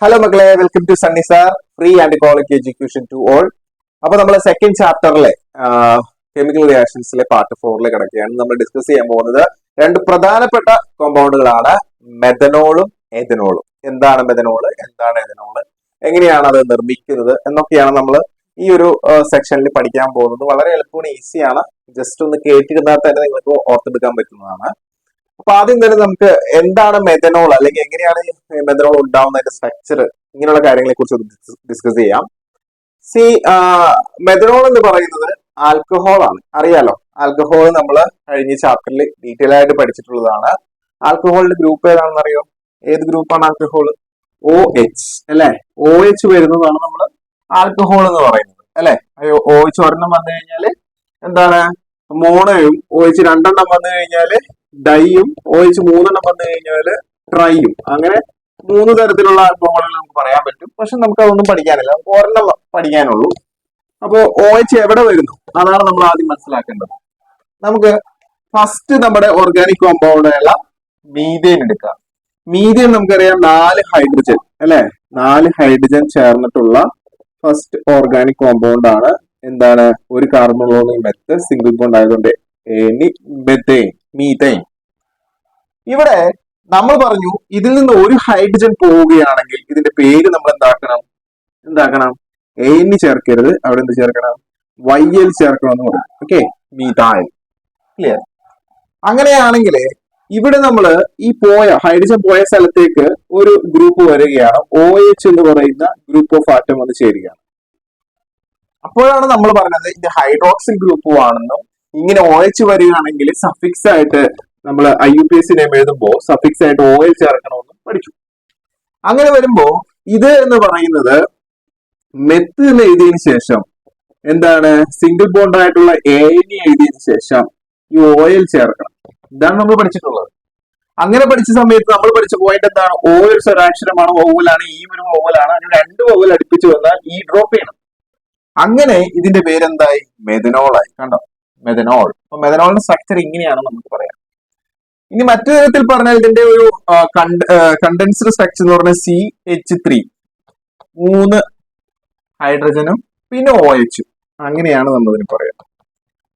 Hello മക്കളെ, welcome to Sunny sir free and quality education to all. അപ്പൊ നമ്മളെ second ചാപ്റ്ററിലെ കെമിക്കൽ റിയാക്ഷൻസിലെ പാർട്ട് 4 കിടക്കുകയാണ്. നമ്മൾ ഡിസ്കസ് ചെയ്യാൻ പോകുന്നത് രണ്ട് പ്രധാനപ്പെട്ട കോമ്പൗണ്ടുകളാണ് മെഥനോളും എഥനോളും. എന്താണ് മെഥനോള്, എന്താണ് എഥനോള്, എങ്ങനെയാണ് അത് നിർമ്മിക്കുന്നത് എന്നൊക്കെയാണ് നമ്മൾ ഈ ഒരു സെക്ഷനിൽ പഠിക്കാൻ പോകുന്നത്. വളരെ എളുപ്പമാണ്, ഈസിയാണ്. ജസ്റ്റ് ഒന്ന് കേട്ടിരുന്നാൽ തന്നെ നിങ്ങൾക്ക് ഓർത്തെടുക്കാൻ പറ്റുന്നതാണ്. അപ്പൊ ആദ്യം തന്നെ നമുക്ക് എന്താണ് മെഥനോൾ, അല്ലെങ്കിൽ എങ്ങനെയാണ് മെഥനോൾ ഉണ്ടാവുന്നതിന്റെ സ്ട്രക്ചർ, ഇങ്ങനെയുള്ള കാര്യങ്ങളെ കുറിച്ച് ഡിസ്കസ് ചെയ്യാം. മെഥനോൾ എന്ന് പറയുന്നത് ആൽക്കഹോൾ ആണ്. അറിയാലോ, ആൽക്കഹോൾ നമ്മൾ കഴിഞ്ഞ ചാപ്റ്ററിൽ ഡീറ്റെയിൽ ആയിട്ട് പഠിച്ചിട്ടുള്ളതാണ്. ആൽക്കഹോളിന്റെ ഗ്രൂപ്പ് ഏതാണെന്ന് അറിയോ? ഏത് ഗ്രൂപ്പാണ് ആൽക്കഹോൾ? OH അല്ലെ? OH വരുന്നതാണ് നമ്മൾ ആൽക്കഹോൾ എന്ന് പറയുന്നത് അല്ലെ. OH ഒരെണ്ണം വന്നു കഴിഞ്ഞാല് എന്താണ്? മോണോയും. OH രണ്ടെണ്ണം വന്നു കഴിഞ്ഞാല് ഡൈയും. OH മൂന്നെണ്ണം വന്നു കഴിഞ്ഞാല് ട്രൈയും. അങ്ങനെ 3 തരത്തിലുള്ള ആൽക്കഹോളുകൾ നമുക്ക് പറയാൻ പറ്റും. പക്ഷെ നമുക്ക് അതൊന്നും പഠിക്കാനില്ല, നമുക്ക് ഒരെണ്ണം പഠിക്കാനുള്ളൂ. അപ്പോ OH എവിടെ വരുന്നു, അതാണ് നമ്മൾ ആദ്യം മനസ്സിലാക്കേണ്ടത്. നമുക്ക് ഫസ്റ്റ് നമ്മുടെ ഓർഗാനിക് കോമ്പൗണ്ടായുള്ള മീഥേൻ എടുക്കാം. മീഥേൻ നമുക്കറിയാം 4 ഹൈഡ്രജൻ അല്ലെ, 4 ഹൈഡ്രജൻ ചേർന്നിട്ടുള്ള ഫസ്റ്റ് ഓർഗാനിക് കോമ്പൗണ്ട് ആണ്. എന്താണ്? ഒരു കാർബൺ മെത്ത് സിംഗിൾ ബോണ്ട് ആയതുകൊണ്ട് മീഥേൻ. ഇവിടെ നമ്മൾ പറഞ്ഞു, ഇതിൽ നിന്ന് ഒരു ഹൈഡ്രജൻ പോവുകയാണെങ്കിൽ ഇതിന്റെ പേര് നമ്മൾ എന്താക്കണം? AN ചേർക്കരുത്, അവിടെ എന്ത് ചേർക്കണം? YL ചേർക്കണം എന്ന് പറയും. Okay, methyl. ക്ലിയർ? അങ്ങനെയാണെങ്കിൽ ഇവിടെ നമ്മൾ ഈ ഹൈഡ്രജൻ പോയ സ്ഥലത്തേക്ക് ഒരു ഗ്രൂപ്പ് വരികയാണ്. OH എന്ന് പറയുന്ന ഗ്രൂപ്പ് ഓഫ് ആറ്റം വന്ന് ചേരുകയാണ്. അപ്പോഴാണ് നമ്മൾ പറഞ്ഞത് ഇത് ഹൈഡ്രോക്സിൽ ഗ്രൂപ്പ് ആണെന്നും, ഇങ്ങനെ OH വരികയാണെങ്കിൽ സഫിക്സ് ആയിട്ട് നമ്മൾ IUPAC നെയിം എഴുതുമ്പോൾ സഫിക്സ് ആയിട്ട് OL ചേർക്കണമെന്നും പഠിച്ചു. അങ്ങനെ വരുമ്പോ ഇത് എന്ന് പറയുന്നത് മെത്ത് എന്ന് എഴുതിയതിനു ശേഷം എന്താണ്? സിംഗിൾ ബോണ്ട് ആയിട്ടുള്ള AN എഴുതിയതിനു ശേഷം ഈ OL ചേർക്കണം. ഇതാണ് നമ്മൾ പഠിച്ചിട്ടുള്ളത്. അങ്ങനെ പഠിച്ച സമയത്ത് നമ്മൾ പഠിച്ച പോയിന്റ് എന്താണ്? OL സ്വരാക്ഷരമാണ്, ഓവലാണ്, ഈ ഒരു ഓവലാണ്. അതിന് 2 ഓവൽ അടുപ്പിച്ച് വന്നാൽ ഈ ഡ്രോപ്പ് ചെയ്യണം. അങ്ങനെ ഇതിന്റെ പേരെന്തായി? മെഥനോളായി. കണ്ടോ? മെഥനോൾ. അപ്പൊ മെഥനോളിന്റെ സ്ട്രക്ചർ ഇങ്ങനെയാണ് നമുക്ക് പറയാം. ഇനി മറ്റു തരത്തിൽ പറഞ്ഞാൽ ഇതിന്റെ ഒരു കണ്ടൻസ്ഡ് സ്ട്രക്ചർ എന്ന് പറഞ്ഞാൽ CH3, 3 ഹൈഡ്രജനും പിന്നെ OH. അങ്ങനെയാണ് നമ്മൾ ഇതിന് പറയാം,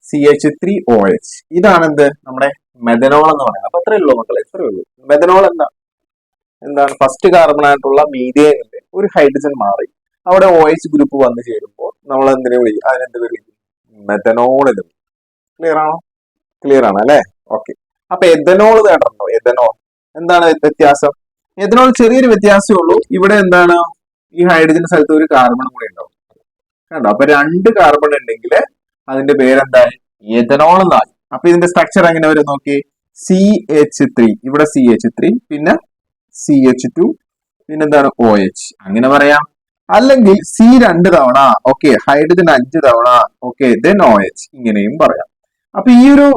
CH3OH. ഇതാണ് എന്ത്? നമ്മുടെ മെഥനോൾ എന്ന് പറയുന്നത്. അപ്പൊ അത്രയേ ഉള്ളൂ മക്കളെ, ഇത്രയേ ഉള്ളൂ. മെഥനോൾ എന്താണ്? ഫസ്റ്റ് കാർബൺ ആയിട്ടുള്ള മീഥേനിന്റെ ഒരു ഹൈഡ്രജൻ മാറി അവിടെ OH ഗ്രൂപ്പ് വന്നു ചേരുമ്പോൾ നമ്മൾ എന്തിനെ വിളിക്കും? അതിനെന്ത് വിളിക്കും? മെഥനോൾ എന്ന് വിളിക്കും. ക്ലിയർ ആണ് അല്ലെ? ഓക്കെ. അപ്പൊ എഥനോൾ കേട്ടോ. എഥനോൾ എന്താണ് വ്യത്യാസം? എഥനോൾ ചെറിയൊരു വ്യത്യാസമേ ഉള്ളൂ. ഇവിടെ എന്താണ്? ഈ ഹൈഡ്രജന്റെ സ്ഥലത്ത് ഒരു കാർബൺ കൂടെ ഉണ്ടാവും. കണ്ടോ? അപ്പൊ 2 കാർബൺ ഉണ്ടെങ്കിൽ അതിന്റെ പേരെന്തായി? എഥനോൾ എന്നായി. അപ്പൊ ഇതിന്റെ സ്ട്രക്ചർ എങ്ങനെ വരും നോക്കി? CH3, ഇവിടെ CH3, പിന്നെ CH2, പിന്നെ എന്താണ്? OH. അങ്ങനെ പറയാം. അല്ലെങ്കിൽ C 2 തവണ, ഓക്കെ, ഹൈഡ്രജൻ 5 തവണ, ഓക്കെ, ദെൻ OH. ഇങ്ങനെയും പറയാം. അപ്പൊ ഈ ഒരു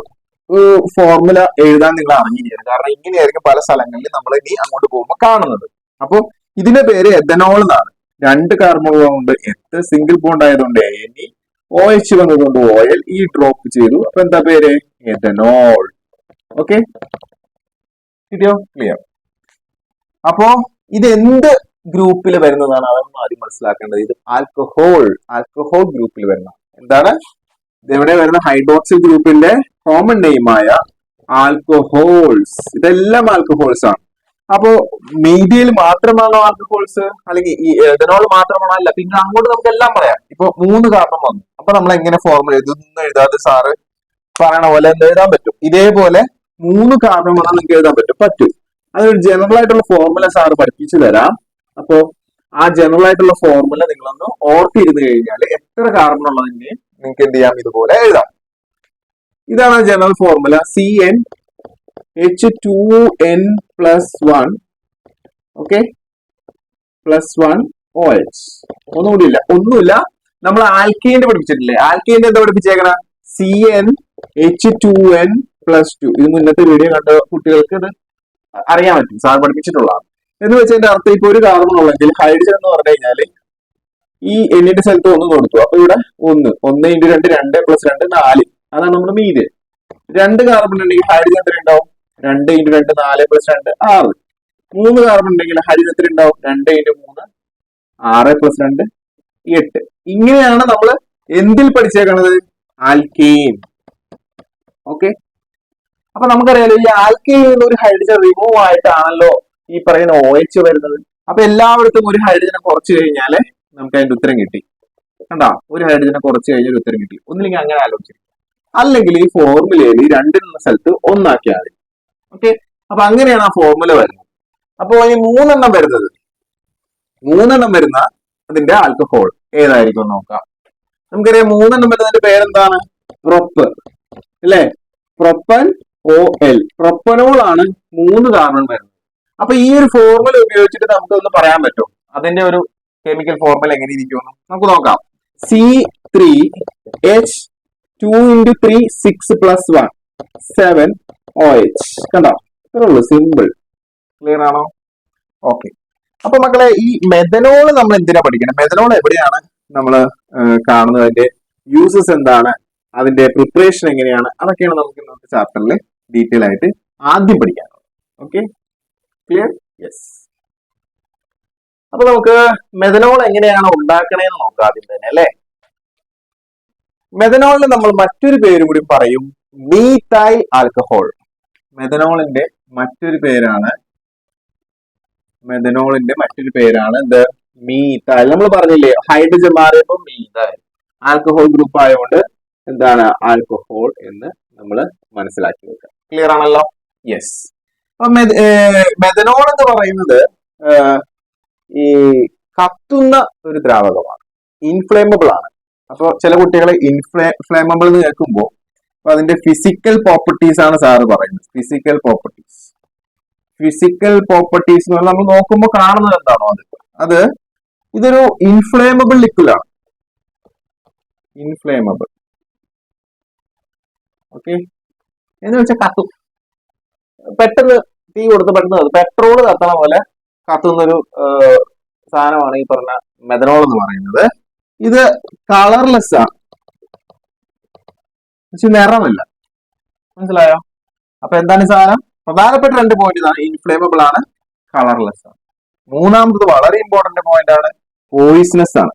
ഫോർമുല എഴുതാൻ നിങ്ങൾ അറിഞ്ഞിരിക്കണം. കാരണം ഇങ്ങനെയായിരിക്കും പല സ്ഥലങ്ങളിൽ നമ്മൾ ഇനി അങ്ങോട്ട് പോകുമ്പോൾ കാണുന്നത്. അപ്പൊ ഇതിന്റെ പേര് എഥനോൾ എന്നാണ്. 2 കാർബൺ കൊണ്ട് എത്ത്, സിംഗിൾ ബോണ്ട് ആയതുകൊണ്ട് AN, OH വന്നതുകൊണ്ട് OL, ഈ ഡ്രോപ്പ് ചെയ്തു. അപ്പൊ എന്താ പേര്? എഥനോൾ. ഓക്കെ, കിട്ടിയോ? ക്ലിയർ? അപ്പോ ഇത് എന്ത് ഗ്രൂപ്പിൽ വരുന്നതാണ്? അതൊന്നും ആദ്യം മനസ്സിലാക്കേണ്ടത്. ഇത് ആൽക്കഹോൾ ഗ്രൂപ്പിൽ വരുന്ന എന്താണ്? ഇതെവിടെ വരുന്ന? ഹൈഡ്രോക്സിൽ ഗ്രൂപ്പിന്റെ കോമൺ നെയിമായ ആൽക്കഹോൾസ്. ഇതെല്ലാം ആൽക്കഹോൾസ് ആണ്. അപ്പോ മീഥൈൽ മാത്രമാണോ ആൽക്കഹോൾസ്, അല്ലെങ്കിൽ ഈ എഥനോൾ മാത്രമാണോ? അല്ല, പിന്നെ അങ്ങോട്ട് നമുക്ക് എല്ലാം പറയാം. ഇപ്പൊ 3 കാർബൺ വന്നു. അപ്പൊ നമ്മൾ എങ്ങനെ ഫോർമുല എഴുതുന്നു? എഴുതാതെ സാറ് പറയണ പോലെ എന്ത് എഴുതാൻ പറ്റും? ഇതേപോലെ 3 കാർബൺ വന്നാൽ നിങ്ങൾക്ക് എഴുതാൻ പറ്റും. അതൊരു ജനറൽ ആയിട്ടുള്ള ഫോർമുല സാറ് പഠിപ്പിച്ചു തരാം. അപ്പോ ആ ജനറൽ ആയിട്ടുള്ള ഫോർമുല നിങ്ങളൊന്ന് ഓർത്തിരുന്ന് കഴിഞ്ഞാൽ എത്ര കാർബൺ ഉള്ളതിന് നിങ്ങൾക്ക് എന്ത് ചെയ്യാം? ഇതുപോലെ എഴുതാം. ഇതാണ് general formula. CnH2n+1, okay, +1 OH. ഒന്നുമില്ല. നമ്മൾ ആൽക്കൈൻഡ് പഠിപ്പിച്ചിട്ടില്ലേ? ആൽക്കൈൻഡ് എന്താ പഠിപ്പിച്ചേക്കണം? CnH2n+2. ഇത് മുന്നത്തെ വീഡിയോ കണ്ട കുട്ടികൾക്ക് ഇത് അറിയാൻ പറ്റും, സാർ പഠിപ്പിച്ചിട്ടുള്ളതാണ്. എന്ന് വെച്ചതിന്റെ അർത്ഥം, ഇപ്പൊ ഒരു കാർബൺ ഉള്ളെങ്കിൽ ഹൈഡ്രജൻ എന്ന് പറഞ്ഞു കഴിഞ്ഞാല് ഈ എന്നിന്റെ സ്ഥലത്ത് 1 കൊടുത്തു. അപ്പൊ ഇവിടെ 1 × 2 2 + 2 4. അതാണ് നമ്മുടെ മീഥേൻ. 2 കാർബൺ ഉണ്ടെങ്കിൽ ഹൈഡ്രജൻ എത്ര ഉണ്ടാവും? 2 × 2 4 + 2 6. 3 കാർബൺ ഉണ്ടെങ്കിൽ ഹൈഡ്രജൻ എത്ര ഉണ്ടാവും? 2 × 3 6 + 2 8. ഇങ്ങനെയാണ് നമ്മൾ എന്തിൽ പഠിച്ചേക്കണത്? ആൽക്കെയിൻ. ഓക്കെ, അപ്പൊ നമുക്കറിയാലോ ഈ ആൽക്കെയിൻ ഒരു ഹൈഡ്രജൻ റിമൂവ് ആയിട്ടാണല്ലോ ഈ പറയുന്ന OH വരുന്നത്. അപ്പൊ എല്ലായിടത്തും ഒരു ഹൈഡ്രജനെ കുറച്ച് കഴിഞ്ഞാല് നമുക്ക് അതിന്റെ ഉത്തരം കിട്ടി. കണ്ടാ, ഒരു ഹൈഡ്രജനെ കുറച്ച് കഴിഞ്ഞാൽ ഉത്തരം കിട്ടി. ഒന്നില്ലെങ്കിൽ അങ്ങനെ ആലോചിച്ചു, അല്ലെങ്കിൽ ഈ ഫോർമുലയിൽ 2 എന്ന സ്ഥലത്ത് 1 ആക്കിയാൽ മതി. ഓക്കെ, അപ്പൊ അങ്ങനെയാണ് ആ ഫോർമുല വരുന്നത്. അപ്പൊ ഈ 3 എണ്ണം വരുന്നത്, 3 എണ്ണം വരുന്ന അതിന്റെ ആൽക്കഹോൾ ഏതായിരിക്കും നോക്കാം. നമുക്കറിയാം 3 എണ്ണം വരുന്നതിന്റെ പേരെന്താണ്? പ്രൊപ്പ് അല്ലെ? പ്രൊപ്പൻ OL, പ്രൊപ്പനോൾ ആണ് 3 കാർബൺ വരുന്നത്. അപ്പൊ ഈ ഒരു ഫോർമുല ഉപയോഗിച്ചിട്ട് നമുക്ക് ഒന്ന് പറയാൻ പറ്റും അതിന്റെ ഒരു കെമിക്കൽ ഫോർമുല എങ്ങനെ ഇരിക്കുമെന്ന് നമുക്ക് നോക്കാം. C3H2 × 3 6 + 1 7 OH. കണ്ടോ, ഇത്രേ ഉള്ളൂ, സിമ്പിൾ. ക്ലിയർ ആണോ? ഓക്കെ, അപ്പൊ മക്കളെ ഈ മെഥനോൾ നമ്മൾ എന്തിനാ പഠിക്കണം? മെഥനോൾ എവിടെയാണ് നമ്മൾ കാണുന്നത്? അതിന്റെ യൂസസ് എന്താണ്? അതിന്റെ പ്രിപ്പറേഷൻ എങ്ങനെയാണ്? അതൊക്കെയാണ് നമുക്ക് ഇന്നത്തെ ചാപ്റ്ററിൽ ഡീറ്റെയിൽ ആയിട്ട് ആദ്യം പഠിക്കാനുള്ളത്. Okay, clear? യെസ്. അപ്പൊ നമുക്ക് മെഥനോൾ എങ്ങനെയാണ് ഉണ്ടാക്കണേന്ന് നോക്കാം ആദ്യം തന്നെ അല്ലെ. മെഥനോളിന് നമ്മൾ മറ്റൊരു പേര് കൂടി പറയും, മീഥൈൽ ആൽക്കഹോൾ. മെഥനോളിന്റെ മറ്റൊരു പേരാണ് എന്ത്? മീഥൈൽ. നമ്മൾ പറഞ്ഞില്ലേ ഹൈഡ്രജൻ മാറിയപ്പോൾ മീഥൈൽ, ആൽക്കഹോൾ ഗ്രൂപ്പ് ആയതുകൊണ്ട് എന്താണ് ആൽക്കഹോൾ എന്ന് നമ്മൾ മനസ്സിലാക്കി വെക്കുക. ക്ലിയർ ആണല്ലോ? യെസ്. അപ്പൊ മെഥനോൾ എന്ന് പറയുന്നത് ഈ കത്തുന്ന ഒരു ദ്രാവകമാണ്, ഇൻഫ്ലേമബിൾ ആണ്. അപ്പൊ ചില കുട്ടികളെ ഇൻഫ്ലേമബിൾ എന്ന് കേൾക്കുമ്പോൾ അതിന്റെ ഫിസിക്കൽ പ്രോപ്പർട്ടീസ് ആണ് സാറ് പറയുന്നത്. ഫിസിക്കൽ പ്രോപ്പർട്ടീസ് എന്ന് പറഞ്ഞാൽ നമ്മൾ നോക്കുമ്പോൾ കാണുന്നത് എന്താണോ അത് ഇതൊരു ഇൻഫ്ലേമബിൾ ലിക്വിഡ് ആണ്. ഇൻഫ്ലേമബിൾ, ഓക്കെ, എന്ന് വെച്ചാൽ കത്തും. പെട്ടെന്ന് തീ കൊടുത്ത് പെട്ടെന്ന് പെട്രോൾ കത്തണ പോലെ കത്തുന്നൊരു സാധനമാണ് ഈ പറഞ്ഞ മെഥനോൾ എന്ന് പറയുന്നത്. ഇത് കളർലെസ് ആണ്, നിറമില്ല. മനസ്സിലായോ? അപ്പൊ എന്താണ് ഈ സാധനം? പ്രധാനപ്പെട്ട 2 പോയിന്റ് ഇതാണ്, ഇൻഫ്ലേമബിൾ ആണ്, കളർലെസ് ആണ്. മൂന്നാമത്തത് വളരെ ഇമ്പോർട്ടന്റ് പോയിന്റ് ആണ്, പോയിസണസ് ആണ്.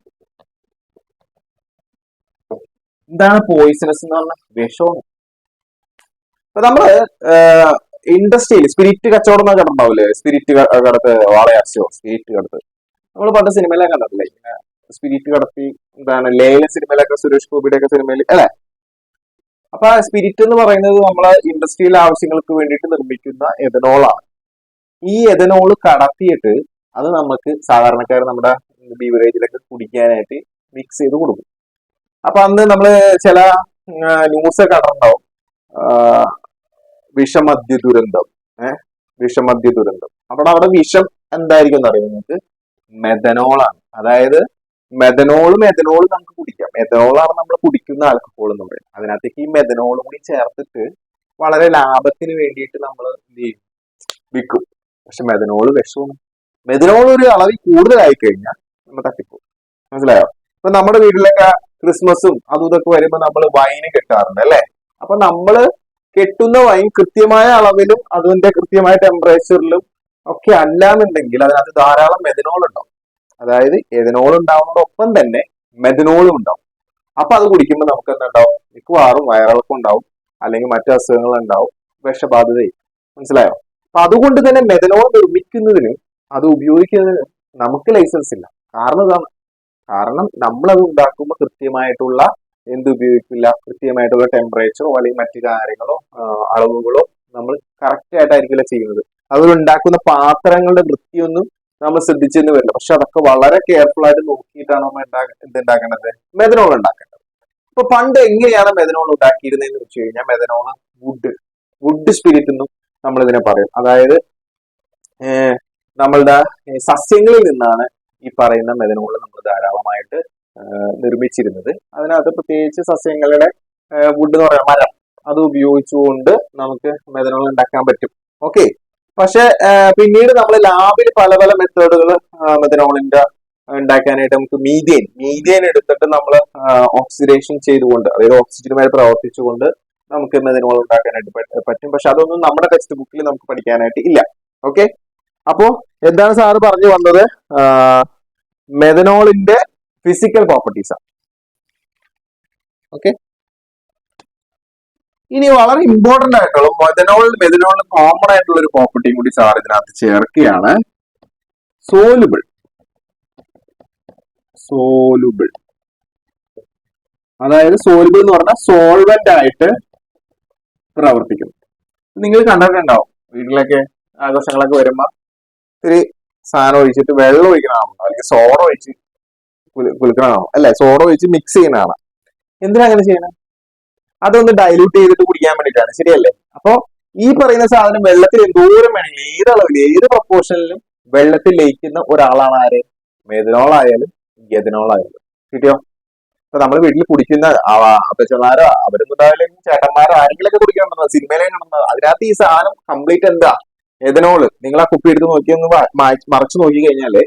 എന്താണ് പോയിസണസ് എന്ന് പറഞ്ഞാൽ? വിഷവും. ഇപ്പൊ നമ്മള് ഇൻഡസ്ട്രിയിൽ സ്പിരിറ്റ് കച്ചവടം എന്നൊക്കെ കണ്ടിട്ടുണ്ടാവില്ലേ? സ്പിരിറ്റ് കടത്ത്, വാളയാസ്യോ സ്പിരിറ്റ് കടത്ത്. നമ്മൾ പണ്ട് സിനിമയിലൊക്കെ കണ്ടിട്ടില്ലേ? ഇങ്ങനെ സ്പിരിറ്റ് കടത്തി എന്താണ് ലേലം സിനിമയിലൊക്കെ, സുരേഷ് ഗോപിയുടെ ഒക്കെ സിനിമയിൽ അല്ലെ? അപ്പൊ സ്പിരിറ്റ് എന്ന് പറയുന്നത് നമ്മളെ ഇൻഡസ്ട്രിയൽ ആവശ്യങ്ങൾക്ക് വേണ്ടിയിട്ട് നിർമ്മിക്കുന്ന എഥനോളാണ്. ഈ എഥനോൾ കടത്തിയിട്ട് അത് നമുക്ക് സാധാരണക്കാർ നമ്മുടെ ബീവറേജിലൊക്കെ കുടിക്കാനായിട്ട് മിക്സ് ചെയ്ത് കൊടുക്കും. അപ്പൊ അന്ന് നമ്മള് ചില ന്യൂസ് കണ്ടിട്ടുണ്ടാവും, വിഷമദ്യ ദുരന്തം. വിഷമദ്യ ദുരന്തം. അവിടെ വിഷം എന്തായിരിക്കും എന്ന് അറിയാം നിങ്ങൾക്ക്? മെഥനോളാണ്. അതായത് മെഥനോളും നമുക്ക് കുടിക്കാം. മെഥനോളാണ് നമ്മൾ കുടിക്കുന്ന ആൽക്കഹോൾ എന്ന് പറയുന്നത്. അതിനകത്തേക്ക് ഈ മെഥനോളും കൂടി ചേർത്തിട്ട് വളരെ ലാഭത്തിന് വേണ്ടിയിട്ട് നമ്മൾ എന്ത് ചെയ്യും? വിൽക്കും. പക്ഷെ മെഥനോൾ വിഷവും. മെഥനോൾ ഒരു അളവിൽ കൂടുതലായി കഴിഞ്ഞാൽ നമ്മൾ തട്ടിപ്പോകും. മനസ്സിലായോ? ഇപ്പൊ നമ്മുടെ വീട്ടിലൊക്കെ ക്രിസ്മസും അതും ഇതൊക്കെ വരുമ്പോൾ നമ്മൾ വൈന് കെട്ടാറുണ്ട് അല്ലെ? അപ്പൊ നമ്മള് കെട്ടുന്ന വൈൻ കൃത്യമായ അളവിലും അതിന്റെ കൃത്യമായ ടെമ്പറേച്ചറിലും ഒക്കെ അല്ലാന്നുണ്ടെങ്കിൽ അതിനകത്ത് ധാരാളം മെഥനോൾ ഉണ്ടാവും. അതായത് എഥനോൾ ഉണ്ടാവുന്നതോടൊപ്പം തന്നെ മെഥനോളും ഉണ്ടാവും. അപ്പൊ അത് കുടിക്കുമ്പോൾ നമുക്ക് എന്തുണ്ടാവും? മിക്കവാറും വയറിളക്കം ഉണ്ടാവും, അല്ലെങ്കിൽ മറ്റു അസുഖങ്ങൾ ഉണ്ടാവും, വിഷബാധിതയും. മനസ്സിലായോ? അപ്പൊ അതുകൊണ്ട് തന്നെ മെഥനോൾ നിർമ്മിക്കുന്നതിന്, അത് ഉപയോഗിക്കുന്നതിന് നമുക്ക് ലൈസൻസ് ഇല്ല. കാരണം നമ്മളത് ഉണ്ടാക്കുമ്പോൾ കൃത്യമായിട്ടുള്ള ഉപയോഗിക്കില്ല, കൃത്യമായിട്ടുള്ള ടെമ്പറേച്ചറോ അല്ലെങ്കിൽ മറ്റു കാര്യങ്ങളോ അളവുകളോ നമ്മൾ കറക്റ്റ് ആയിട്ടായിരിക്കില്ല ചെയ്യുന്നത്. അത് ഉണ്ടാക്കുന്ന പാത്രങ്ങളുടെ വൃത്തിയൊന്നും നമ്മൾ ശ്രദ്ധിച്ചെന്ന് വരില്ല. പക്ഷെ അതൊക്കെ വളരെ കെയർഫുൾ ആയിട്ട് നോക്കിയിട്ടാണ് നമ്മൾ എന്തുണ്ടാക്കേണ്ടത്? മെഥനോൾ ഉണ്ടാക്കേണ്ടത്. ഇപ്പൊ പണ്ട് എങ്ങനെയാണ് മെഥനോൾ ഉണ്ടാക്കിയിരുന്നതെന്ന് വെച്ച് കഴിഞ്ഞാൽ, മെഥനോൾ വുഡ് സ്പിരിറ്റ് എന്നും നമ്മൾ ഇതിനെ പറയും. അതായത് നമ്മളുടെ സസ്യങ്ങളിൽ നിന്നാണ് ഈ പറയുന്ന മെഥനോൾ നമ്മൾ ധാരാളമായിട്ട് നിർമ്മിച്ചിരുന്നത്. അതിനകത്ത് പ്രത്യേകിച്ച് സസ്യങ്ങളുടെ വുഡ് എന്ന് പറയുന്ന മരം, അത് ഉപയോഗിച്ചുകൊണ്ട് നമുക്ക് മെഥനോൾ ഉണ്ടാക്കാൻ പറ്റും. ഓക്കെ, പക്ഷെ പിന്നീട് നമ്മൾ ലാബിൽ പല മെത്തേഡുകൾ മെഥനോളിന്റെ ഉണ്ടാക്കാനായിട്ട് നമുക്ക് മീഥേൻ എടുത്തിട്ട് നമ്മൾ ഓക്സിഡേഷൻ ചെയ്തുകൊണ്ട്, അതായത് ഓക്സിജനുമായി പ്രവർത്തിച്ചുകൊണ്ട് നമുക്ക് മെഥനോൾ ഉണ്ടാക്കാനായിട്ട് പറ്റും. പക്ഷെ അതൊന്നും നമ്മുടെ ടെക്സ്റ്റ് ബുക്കിൽ നമുക്ക് പഠിക്കാനായിട്ട് ഇല്ല. ഓക്കെ, അപ്പോ എന്താണ് സാറ് പറഞ്ഞു വന്നത്? മെഥനോളിന്റെ ഫിസിക്കൽ പ്രോപ്പർട്ടീസ് ആണ്. ഓക്കെ, ഇനി വളരെ ഇമ്പോർട്ടന്റ് ആയിട്ടുള്ള മെഥനോളിന് കോമൺ ആയിട്ടുള്ള ഒരു പ്രോപ്പർട്ടിയും കൂടി സാർ ഇതിനകത്ത് ചേർക്കുകയാണ്. സോലുബിൾ. സോലുബിൾ അതായത് സോലുബിൾ എന്ന് പറഞ്ഞാൽ സോൾവെന്റ് ആയിട്ട് പ്രവർത്തിക്കുന്നു. നിങ്ങൾ കണ്ടിട്ടുണ്ടാവും വീട്ടിലൊക്കെ ആഘോഷങ്ങളൊക്കെ വരുമ്പോ ഇത്തിരി സാധനം ഒഴിച്ചിട്ട് വെള്ളം ഒഴിക്കണമാണോ അല്ലെങ്കിൽ സോഡ ഒഴിച്ച് കുളിക്കണമാണോ അല്ലെ? സോഡ ഒഴിച്ച് മിക്സ് ചെയ്യണതാണ്. എന്തിനാ അങ്ങനെ ചെയ്യണം? അതൊന്ന് ഡൈല്യൂട്ട് ചെയ്തിട്ട് കുടിക്കാൻ വേണ്ടിയിട്ടാണ്, ശരിയല്ലേ? അപ്പോ ഈ പറയുന്ന സാധനം വെള്ളത്തിൽ എന്തോരം വേണമെങ്കിലും ഏത് അളവിൽ ഏത് പ്രപ്പോർഷനിലും വെള്ളത്തിൽ ലയിക്കുന്ന ഒരാളാണ് ആര്? മെഥനോൾ ആയാലും എഥനോൾ ആയാലും. കിട്ടിയോ? ഇപ്പൊ നമ്മൾ വീട്ടിൽ കുടിക്കുന്ന അപ്പച്ചന്മാരോ അവരൊന്നും ഉണ്ടാവില്ല, ചേട്ടന്മാരോ ആരെങ്കിലൊക്കെ കുടിക്കാൻ പറ്റുന്നത് സിനിമയിലേക്ക് കാണുന്നത്. അതിനകത്ത് ഈ സാധനം കംപ്ലീറ്റ് എന്താ? എഥനോള്. നിങ്ങൾ ആ കുപ്പി എടുത്ത് നോക്കി ഒന്ന് മറച്ചു നോക്കി കഴിഞ്ഞാല്,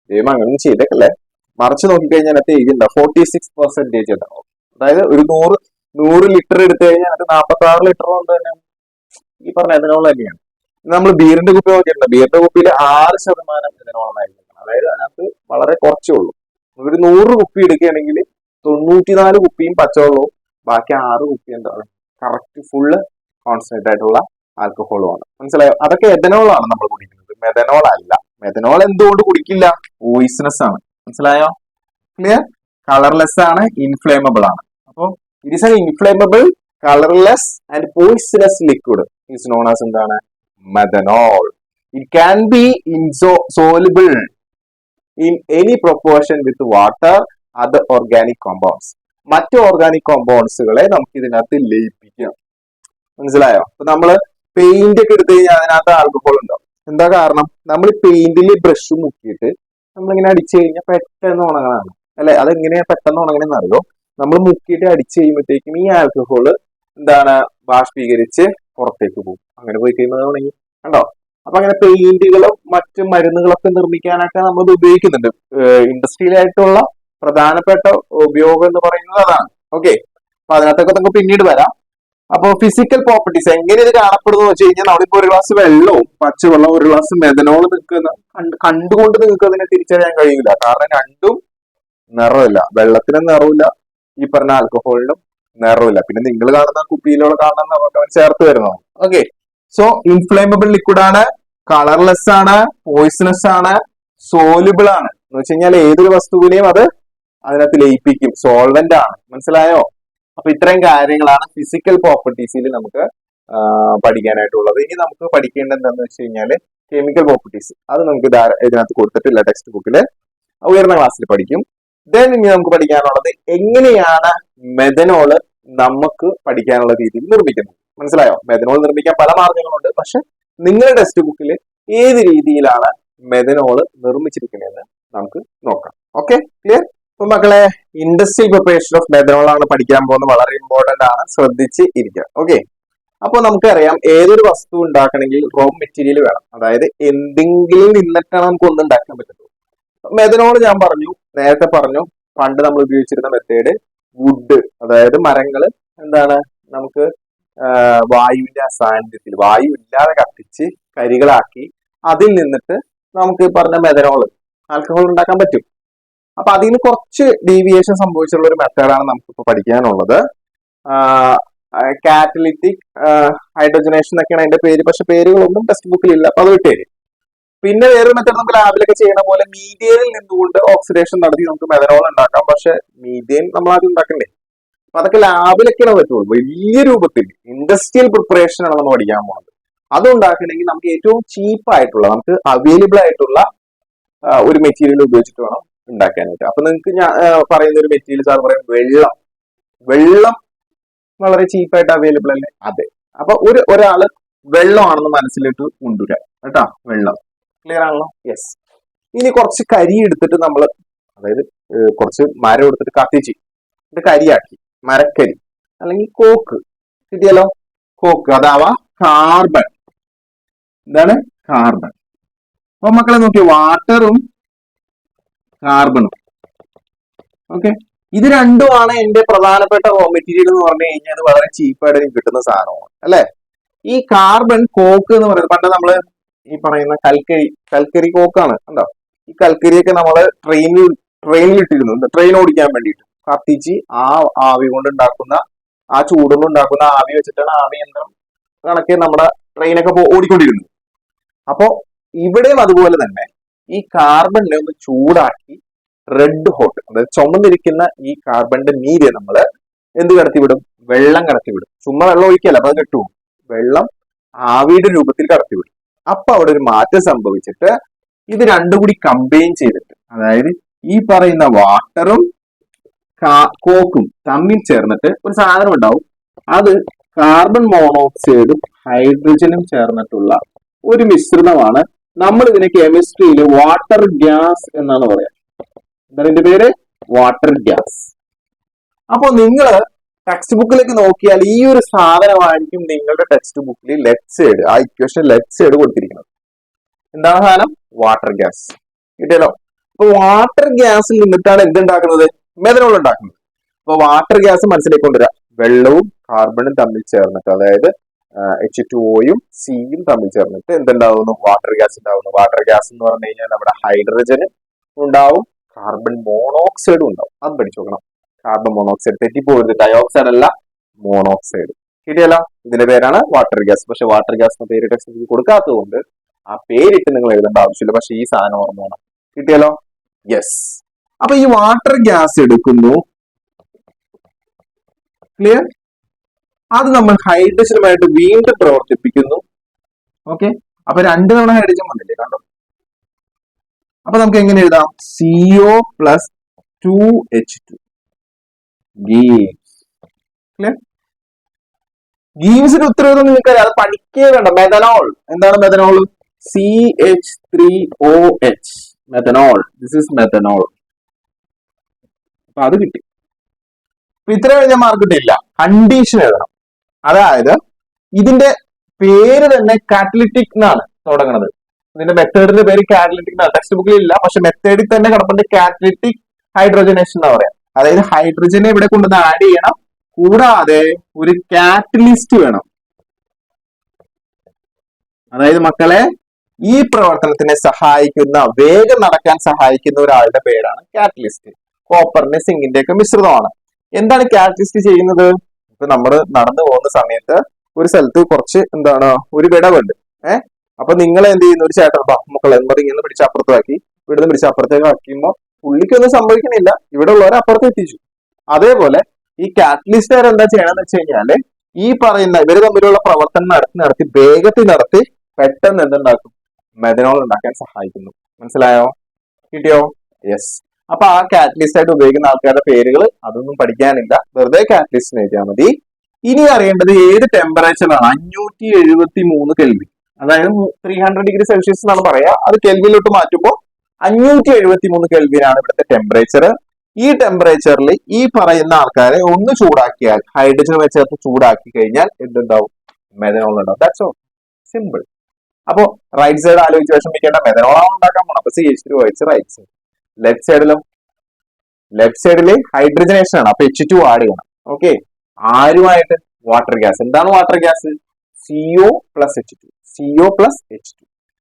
ദൈവം അങ്ങനെ ചെയ്തേക്കല്ലേ, മറച്ചു നോക്കിക്കഴിഞ്ഞാൽ അത് എഴുതിണ്ട 46% ഉണ്ടാവും. അതായത് ഒരു 100 ലിറ്റർ എടുത്തു കഴിഞ്ഞാൽ അത് 46 ലിറ്റർ കൊണ്ട് തന്നെ ഈ പറഞ്ഞ എഥനോൾ തന്നെയാണ്. നമ്മൾ ബീറിന്റെ കുപ്പി നോക്കിയിട്ടുണ്ട്, ബീറിന്റെ കുപ്പിയിൽ 6% എഥനോളായിരിക്കും. അതായത് അതിനകത്ത് വളരെ കുറച്ചേ ഉള്ളൂ. ഒരു 100 കുപ്പി എടുക്കുകയാണെങ്കിൽ 94 കുപ്പിയും പച്ചവെള്ളവും ബാക്കി 6 കുപ്പി എന്താണ് കറക്റ്റ് ഫുള്ള് കോൺസെൻട്രേറ്റ് ആയിട്ടുള്ള ആൽക്കഹോളുമാണ്. മനസ്സിലായോ? അതൊക്കെ എഥനോളാണ് നമ്മൾ കുടിക്കുന്നത്, മെഥനോൾ അല്ല. മെഥനോൾ എന്തുകൊണ്ട് കുടിക്കില്ല? പോയിസണസ് ആണ്. മനസ്സിലായോ? ക്ലിയർ? കളർലെസ് ആണ്, ഇൻഫ്ലേമബിൾ ആണ്. അപ്പൊ it is an inflammable, colourless and poisonous liquid is known as എന്താണ്? Methanol. It can be insoluble in any proportion with water, other organic compounds. മറ്റു ഓർഗാനിക് കോമ്പൗണ്ട്സുകളെ നമുക്ക് ഇതിനകത്ത് ലയിപ്പിക്കാം. മനസ്സിലായോ? അപ്പൊ നമ്മള് പെയിന്റ് ഒക്കെ എടുത്തു കഴിഞ്ഞാൽ അതിനകത്ത് ആൽക്കഹോൾ ഉണ്ടാവും. എന്താ കാരണം? നമ്മൾ പെയിന്റിൽ ബ്രഷ് മുക്കിയിട്ട് നമ്മളിങ്ങനെ അടിച്ചു കഴിഞ്ഞാൽ പെട്ടെന്ന് ഉണങ്ങാനാണ് അല്ലെ? അതെങ്ങനെയാ പെട്ടെന്ന് ഉണങ്ങണെന്ന് അറിയോ? നമ്മൾ മുക്കിയിട്ട് അടിച്ചു കഴിയുമ്പോഴത്തേക്കും ഈ ആൽക്കഹോള് എന്താണ് ബാഷ്പീകരിച്ച് പുറത്തേക്ക് പോകും. അങ്ങനെ പോയി കഴിയുമ്പോൾ ഉണങ്ങി. കണ്ടോ? അപ്പൊ അങ്ങനെ പെയിന്റുകളും മറ്റു മരുന്നുകളൊക്കെ നിർമ്മിക്കാനൊക്കെ നമ്മൾ ഇത് ഉപയോഗിക്കുന്നുണ്ട്. ഇൻഡസ്ട്രിയലായിട്ടുള്ള പ്രധാനപ്പെട്ട ഉപയോഗം എന്ന് പറയുന്നത് അതാണ്. ഓക്കെ, അപ്പൊ അതിനകത്തൊക്കെ നമുക്ക് പിന്നീട് വരാം. അപ്പൊ ഫിസിക്കൽ പ്രോപ്പർട്ടീസ് എങ്ങനെ ഇത് കാണപ്പെടുന്നു വെച്ച് കഴിഞ്ഞാൽ, നമ്മളിപ്പോ ഒരു ഗ്ലാസ് വെള്ളവും പച്ചവെള്ളം ഒരു ഗ്ലാസ് മെഥനോൾ നിൽക്കുന്ന കണ്ടുകൊണ്ട് നിങ്ങൾക്ക് അതിനെ തിരിച്ചറിയാൻ കഴിയില്ല. കാരണം രണ്ടും നിറമില്ല. വെള്ളത്തിനും നിറവില്ല, ഈ പറഞ്ഞ ആൽക്കഹോളിനും നിറവില്ല. പിന്നെ നിങ്ങൾ കാണുന്ന കുപ്പിയിലൂടെ കാണുന്ന നമുക്ക് അവൻ ചേർത്ത് വരുന്നതാണ്. ഓക്കെ, സോ ഇൻഫ്ലേമബിൾ ലിക്വിഡ് ആണ്, കളർലെസ് ആണ്, പോയിസണസ് ആണ്, സോലുബിൾ ആണ്. എന്ന് വെച്ച് കഴിഞ്ഞാൽ ഏതൊരു വസ്തുവിനെയും അത് അതിനകത്ത് ലയിപ്പിക്കും, സോൾവെന്റ് ആണ്. മനസ്സിലായോ? അപ്പൊ ഇത്രയും കാര്യങ്ങളാണ് ഫിസിക്കൽ പ്രോപ്പർട്ടീസിൽ നമുക്ക് പഠിക്കാനായിട്ടുള്ളത്. ഇനി നമുക്ക് പഠിക്കേണ്ടത് എന്താണെന്ന് വെച്ച് കഴിഞ്ഞാൽ കെമിക്കൽ പ്രോപ്പർട്ടീസ്. അത് നമുക്ക് ഇതിനകത്ത് കൊടുത്തിട്ടില്ല ടെക്സ്റ്റ് ബുക്കില്, ഉയർന്ന ക്ലാസ്സിൽ പഠിക്കും. ദെൻ ഇനി നമുക്ക് പഠിക്കാനുള്ളത് എങ്ങനെയാണ് മെഥനോള് നമുക്ക് പഠിക്കാനുള്ള രീതിയിൽ നിർമ്മിക്കുന്നത്. മനസ്സിലായോ? മെഥനോൾ നിർമ്മിക്കാൻ പല മാർഗങ്ങളുണ്ട്, പക്ഷെ നിങ്ങളുടെ ടെക്സ്റ്റ് ബുക്കിൽ ഏത് രീതിയിലാണ് മെഥനോള് നിർമ്മിച്ചിരിക്കുന്നതെന്ന് നമുക്ക് നോക്കാം. Okay, clear? അപ്പൊ മക്കളെ, ഇൻഡസ്ട്രിയൽ പ്രിപ്പറേഷൻ ഓഫ് മെഥനോൾ ആണ് പഠിക്കാൻ പോകുന്നത്. വളരെ ഇമ്പോർട്ടന്റ് ആണ്, ശ്രദ്ധിച്ച് ഇരിക്കുക. ഓക്കെ, അപ്പൊ നമുക്കറിയാം ഏതൊരു വസ്തു ഉണ്ടാക്കണമെങ്കിൽ റോ മെറ്റീരിയൽ വേണം. അതായത് എന്തെങ്കിലും നിന്നിട്ടാണ് നമുക്ക് ഒന്നും ഉണ്ടാക്കാൻ പറ്റുള്ളൂ. മെഥനോൾ ഞാൻ നേരത്തെ പറഞ്ഞു, പണ്ട് നമ്മൾ ഉപയോഗിച്ചിരുന്ന മെത്തേഡ് വുഡ്, അതായത് മരങ്ങൾ എന്താണ് നമുക്ക് വായുവിന്റെ അസാന്നിധ്യത്തിൽ വായു ഇല്ലാതെ കത്തിച്ച് കരികളാക്കി അതിൽ നിന്നിട്ട് നമുക്ക് പറഞ്ഞ മെഥനോൾ ആൽക്കഹോൾ ഉണ്ടാക്കാൻ പറ്റും. അപ്പൊ അതിന് കുറച്ച് ഡീവിയേഷൻ സംഭവിച്ചുള്ള ഒരു മെത്തേഡാണ് നമുക്കിപ്പോ പഠിക്കാനുള്ളത്. കാറ്റലിറ്റിക് ഹൈഡ്രജനേഷൻ എന്നൊക്കെയാണ് അതിന്റെ പേര്, പക്ഷെ പേരുകളൊന്നും ടെക്സ്റ്റ് ബുക്കിൽ ഇല്ല, അപ്പൊ അത് വിട്ടേര്. പിന്നെ വേറൊരു മെത്തേഡ് നമുക്ക് ലാബിലൊക്കെ ചെയ്യുന്ന പോലെ മീഥേനിൽ നിന്നുകൊണ്ട് ഓക്സിഡേഷൻ നടത്തി നമുക്ക് മെഥനോൾ ഉണ്ടാക്കാം. പക്ഷെ മീഥേൻ നമ്മൾ ആദ്യം ഉണ്ടാക്കണ്ടേ? അപ്പൊ അതൊക്കെ ലാബിലൊക്കെയാണ് പറ്റുള്ളൂ. വലിയ രൂപത്തിൽ ഇൻഡസ്ട്രിയൽ പ്രിപ്പറേഷൻ ആണ് നമ്മൾ പഠിക്കാൻ പോകുന്നത്. അത് ഉണ്ടാക്കണമെങ്കിൽ നമുക്ക് ഏറ്റവും ചീപ്പായിട്ടുള്ള, നമുക്ക് അവൈലബിൾ ആയിട്ടുള്ള ഒരു മെറ്റീരിയൽ ഉപയോഗിച്ചിട്ട് വേണം ഉണ്ടാക്കാനായിട്ട്. അപ്പൊ നിങ്ങൾക്ക് ഞാൻ പറയുന്ന ഒരു മെറ്റീരിയൽ സാർ പറയും വെള്ളം വളരെ ചീപ്പായിട്ട് അവൈലബിൾ അല്ലേ? അതെ. അപ്പൊ ഒരാള് വെള്ളമാണെന്ന് മനസ്സിലിട്ട് കൊണ്ടുവരാം കേട്ടാ. വെള്ളം ക്ലിയർ ആണല്ലോ? യെസ്. ഇനി കുറച്ച് കരി എടുത്തിട്ട് നമ്മൾ, അതായത് കുറച്ച് മരം എടുത്തിട്ട് കത്തിച്ച് ഇത് കരിയാക്കി, മരക്കരി അല്ലെങ്കിൽ കോക്ക് കിട്ടിയല്ലോ. കോക്ക് അതാവാ കാർബൺ. എന്താണ്? കാർബൺ. അപ്പൊ മക്കളെ നോക്കിയ വാട്ടറും കാർബണും. ഓക്കെ, ഇത് രണ്ടുമാണ് എന്റെ പ്രധാനപ്പെട്ട റോ മെറ്റീരിയൽ എന്ന് പറഞ്ഞു കഴിഞ്ഞാൽ അത് വളരെ ചീപ്പായിട്ട് എനിക്ക് കിട്ടുന്ന സാധനമാണ് അല്ലെ. ഈ കാർബൺ കോക്ക് എന്ന് പറയുന്നത് പണ്ട് നമ്മള് ഈ പറയുന്ന കൽക്കരി കോക്കാണ് കണ്ടോ. ഈ കൽക്കരിയൊക്കെ നമ്മള് ട്രെയിനിൽ ഇട്ടിരുന്നു, ട്രെയിൻ ഓടിക്കാൻ വേണ്ടിയിട്ട് കത്തിച്ച് ആ ആവി കൊണ്ട് ഉണ്ടാക്കുന്ന, ആ ചൂടുകൊണ്ട് ഉണ്ടാക്കുന്ന ആവി വെച്ചിട്ടാണ് ആവി യന്ത്രം കണക്കെ നമ്മുടെ ട്രെയിനൊക്കെ ഓടിക്കൊണ്ടിരുന്നത്. അപ്പോ ഇവിടെയും അതുപോലെ തന്നെ ഈ കാർബണിനെ ഒന്ന് ചൂടാക്കി റെഡ് ഹോട്ട്, അതായത് ചുമന്നിരിക്കുന്ന ഈ കാർബണിന്റെ മീതെ നമ്മൾ എന്ത് കടത്തിവിടും? വെള്ളം കടത്തിവിടും. ചുമ്മാ വെള്ളം ഒഴിക്കല്ല, അപ്പൊ അത് കെട്ടുപോകും. വെള്ളം ആവിയുടെ രൂപത്തിൽ കടത്തിവിടും. അപ്പൊ അവിടെ ഒരു മാറ്റം സംഭവിച്ചിട്ട് ഇത് രണ്ടും കൂടി കമ്പൈൻ ചെയ്തിട്ട്, അതായത് ഈ പറയുന്ന വാട്ടറും കോക്കും തമ്മിൽ ചേർന്നിട്ട് ഒരു സാധനം ഉണ്ടാവും. അത് കാർബൺ മോണോക്സൈഡും ഹൈഡ്രജനും ചേർന്നിട്ടുള്ള ഒരു മിശ്രിതമാണ്. നമ്മൾ ഇതിനെ കെമിസ്ട്രിയിൽ വാട്ടർ ഗ്യാസ് എന്നാണ് പറയാ. എന്താണ് ഇതിന്റെ പേര്? Water gas. അപ്പൊ നിങ്ങൾ ടെക്സ്റ്റ് ബുക്കിലേക്ക് നോക്കിയാൽ ഈ ഒരു സാധനമായിരിക്കും നിങ്ങളുടെ ടെക്സ്റ്റ് ബുക്കിൽ ലെഫ്റ്റ് സൈഡ്, ആ ഇക്വേഷൻ ലെഫ്റ്റ് സൈഡ് കൊടുത്തിരിക്കുന്നത്. എന്താണ് സാധനം? Water gas. കിട്ടിയല്ലോ. അപ്പൊ വാട്ടർ ഗ്യാസിൽ നിന്നിട്ടാണ് എന്തുണ്ടാക്കുന്നത്? മെഥനോൾ ഉണ്ടാക്കുന്നത്. അപ്പൊ വാട്ടർ ഗ്യാസ് മനസ്സിലേക്ക് കൊണ്ടുവരാം. വെള്ളവും കാർബണും തമ്മിൽ ചേർന്നിട്ട്, അതായത് H2O-യും സിയും തമ്മിൽ ചേർന്നിട്ട് എന്തുണ്ടാവുന്നു? വാട്ടർ ഗ്യാസ് ഉണ്ടാവുന്നു. വാട്ടർ ഗ്യാസ് എന്ന് പറഞ്ഞു കഴിഞ്ഞാൽ നമ്മുടെ ഹൈഡ്രജന് ഉണ്ടാവും, കാർബൺ മോണോക്സൈഡും ഉണ്ടാവും. അത് പഠിച്ചു നോക്കണം. കാർബൺ മോണോക്സൈഡ്, തെറ്റിപ്പോകരുത്, ഡയോക്സൈഡ് അല്ല, മോണോക്സൈഡ്. കിട്ടിയല്ലോ. ഇതിന്റെ പേരാണ് വാട്ടർ ഗ്യാസ്. പക്ഷെ വാട്ടർ ഗ്യാസ് എന്ന പേര് ടെക്സ്റ്റ് ബുക്കിൽ കൊടുക്കാത്തത് കൊണ്ട് ആ പേരിട്ട് നിങ്ങൾ എഴുതേണ്ട ആവശ്യമില്ല. പക്ഷെ ഈ സാധനം ഓർമ്മ വേണം. കിട്ടിയല്ലോ. യെസ്. അപ്പൊ ഈ വാട്ടർ ഗ്യാസ് എടുക്കുന്നു, ക്ലിയർ. അത് നമ്മൾ ഹൈഡ്രജനുമായിട്ട് വീണ്ടും പ്രവർത്തിപ്പിക്കുന്നു. ഓക്കെ. അപ്പൊ 2 തവണ ഹൈഡ്രജൻ വന്നില്ലേ, കണ്ടോ. അപ്പൊ നമുക്ക് എങ്ങനെ എഴുതാം? CO + 2H2 gives. ക്ലിയർ. ഗീവ്സിന്റെ ഉത്തരവാദിത്വം നിങ്ങൾക്കറിയാം, അത് പഠിക്കേ വേണ്ട. മെഥനോൾ. എന്താണ് methanol? CH3OH. Methanol. This is methanol. അപ്പൊ അത് കിട്ടി. അപ്പൊ ഇത്ര കഴിഞ്ഞാൽ മാർക്ക് കിട്ടില്ല. കണ്ടീഷൻ എഴുതണം. അതായത് ഇതിന്റെ പേര് തന്നെ കാറ്റലിറ്റിക് എന്നാണ് തുടങ്ങുന്നത്. ഇതിന്റെ മെത്തേഡിന്റെ പേര് കാറ്റലിറ്റിക് എന്നാണ്. ടെക്സ്റ്റ് ബുക്കിൽ ഇല്ല, പക്ഷെ മെത്തേഡിൽ തന്നെ കിടപ്പുണ്ട്. കാറ്റലിറ്റിക് ഹൈഡ്രോജനേഷൻ എന്ന് പറയാം. അതായത് ഹൈഡ്രജനെ ഇവിടെ കൊണ്ടുവന്ന് ആഡ് ചെയ്യണം, കൂടാതെ ഒരു കാറ്റലിസ്റ്റ് വേണം. അതായത് മക്കളെ, ഈ പ്രവർത്തനത്തിനെ സഹായിക്കുന്ന, വേഗം നടക്കാൻ സഹായിക്കുന്ന ഒരാളുടെ പേരാണ് കാറ്റലിസ്റ്റ്. കോപ്പറിന്റെ സിങ്കിന്റെ ഒക്കെ മിശ്രിതമാണ്. എന്താണ് കാറ്റലിസ്റ്റ് ചെയ്യുന്നത്? ഇപ്പൊ നമ്മൾ നടന്നു പോകുന്ന സമയത്ത് ഒരു സ്ഥലത്ത് കുറച്ച് ഒരു വിടവുണ്ട്. അപ്പൊ നിങ്ങൾ എന്ത് ചെയ്യുന്നു? ഒരു ചേട്ടൻ മക്കളെ ഇങ്ങനെ പിടിച്ച് അപ്പുറത്താക്കി, ഇവിടുന്ന് പിടിച്ച് അപ്പുറത്തേക്ക് ആക്കുമ്പോൾ പുള്ളിക്കൊന്നും സംഭവിക്കുന്നില്ല, ഇവിടെ ഉള്ളവരെ അപ്പുറത്ത് എത്തിച്ചു. അതേപോലെ ഈ കാറ്റലിസ്റ്റുകാർ എന്താ ചെയ്യണമെന്ന് വെച്ച് കഴിഞ്ഞാല് ഈ പറയുന്ന ഇവര് തമ്മിലുള്ള പ്രവർത്തനം നടത്തി വേഗത്തിൽ നടത്തി പെട്ടെന്ന് എന്തുണ്ടാക്കും? മെഥനോൾ ഉണ്ടാക്കാൻ സഹായിക്കുന്നു. മനസ്സിലായോ? കിട്ടിയോ? യെസ്. അപ്പൊ ആ കാറ്റലിസ്റ്റ് ആയിട്ട് ഉപയോഗിക്കുന്ന ആൾക്കാരുടെ പേരുകൾ അതൊന്നും പഠിക്കാനില്ല, വെറുതെ കാറ്റലിസ്റ്റ് എഴുതിയാൽ മതി. ഇനി അറിയേണ്ടത് ഏത് ടെമ്പറേച്ചറാണ്? 573 കെൽവിൻ, അതായത് 300 ഡിഗ്രി സെൽഷ്യസ് എന്നാണ് പറയാ. അത് കെൽവിനിലോട്ട് മാറ്റുമ്പോൾ 573 കെൽവിൻ ആണ് ഇവിടുത്തെ ടെമ്പറേച്ചർ. ഈ ടെമ്പറേച്ചറിൽ ഈ പറയുന്ന ആൾക്കാരെ ഒന്ന് ചൂടാക്കിയാൽ, ഹൈഡ്രജൻ വെച്ചേർത്ത് ചൂടാക്കി കഴിഞ്ഞാൽ എന്തുണ്ടാവും? മെഥനോൾ ഉണ്ടാവും. That's all. സിമ്പിൾ. അപ്പോ റൈറ്റ് സൈഡ് ആലോചിച്ച് വിഷമിക്കേണ്ട, മെഥനോളാണ് ഉണ്ടാക്കാൻ പോണം. അപ്പൊ CH3OH റൈറ്റ് സൈഡ്. ലെഫ്റ്റ് സൈഡിലോ? ലെഫ്റ്റ് സൈഡില് ഹൈഡ്രജനേഷൻ ആണ്, അപ്പൊ H2 ആഡ് ചെയ്യണം. ഓക്കെ. ആരുമായിട്ട്? Water gas. എന്താണ് water gas? CO + H2. CO + H2.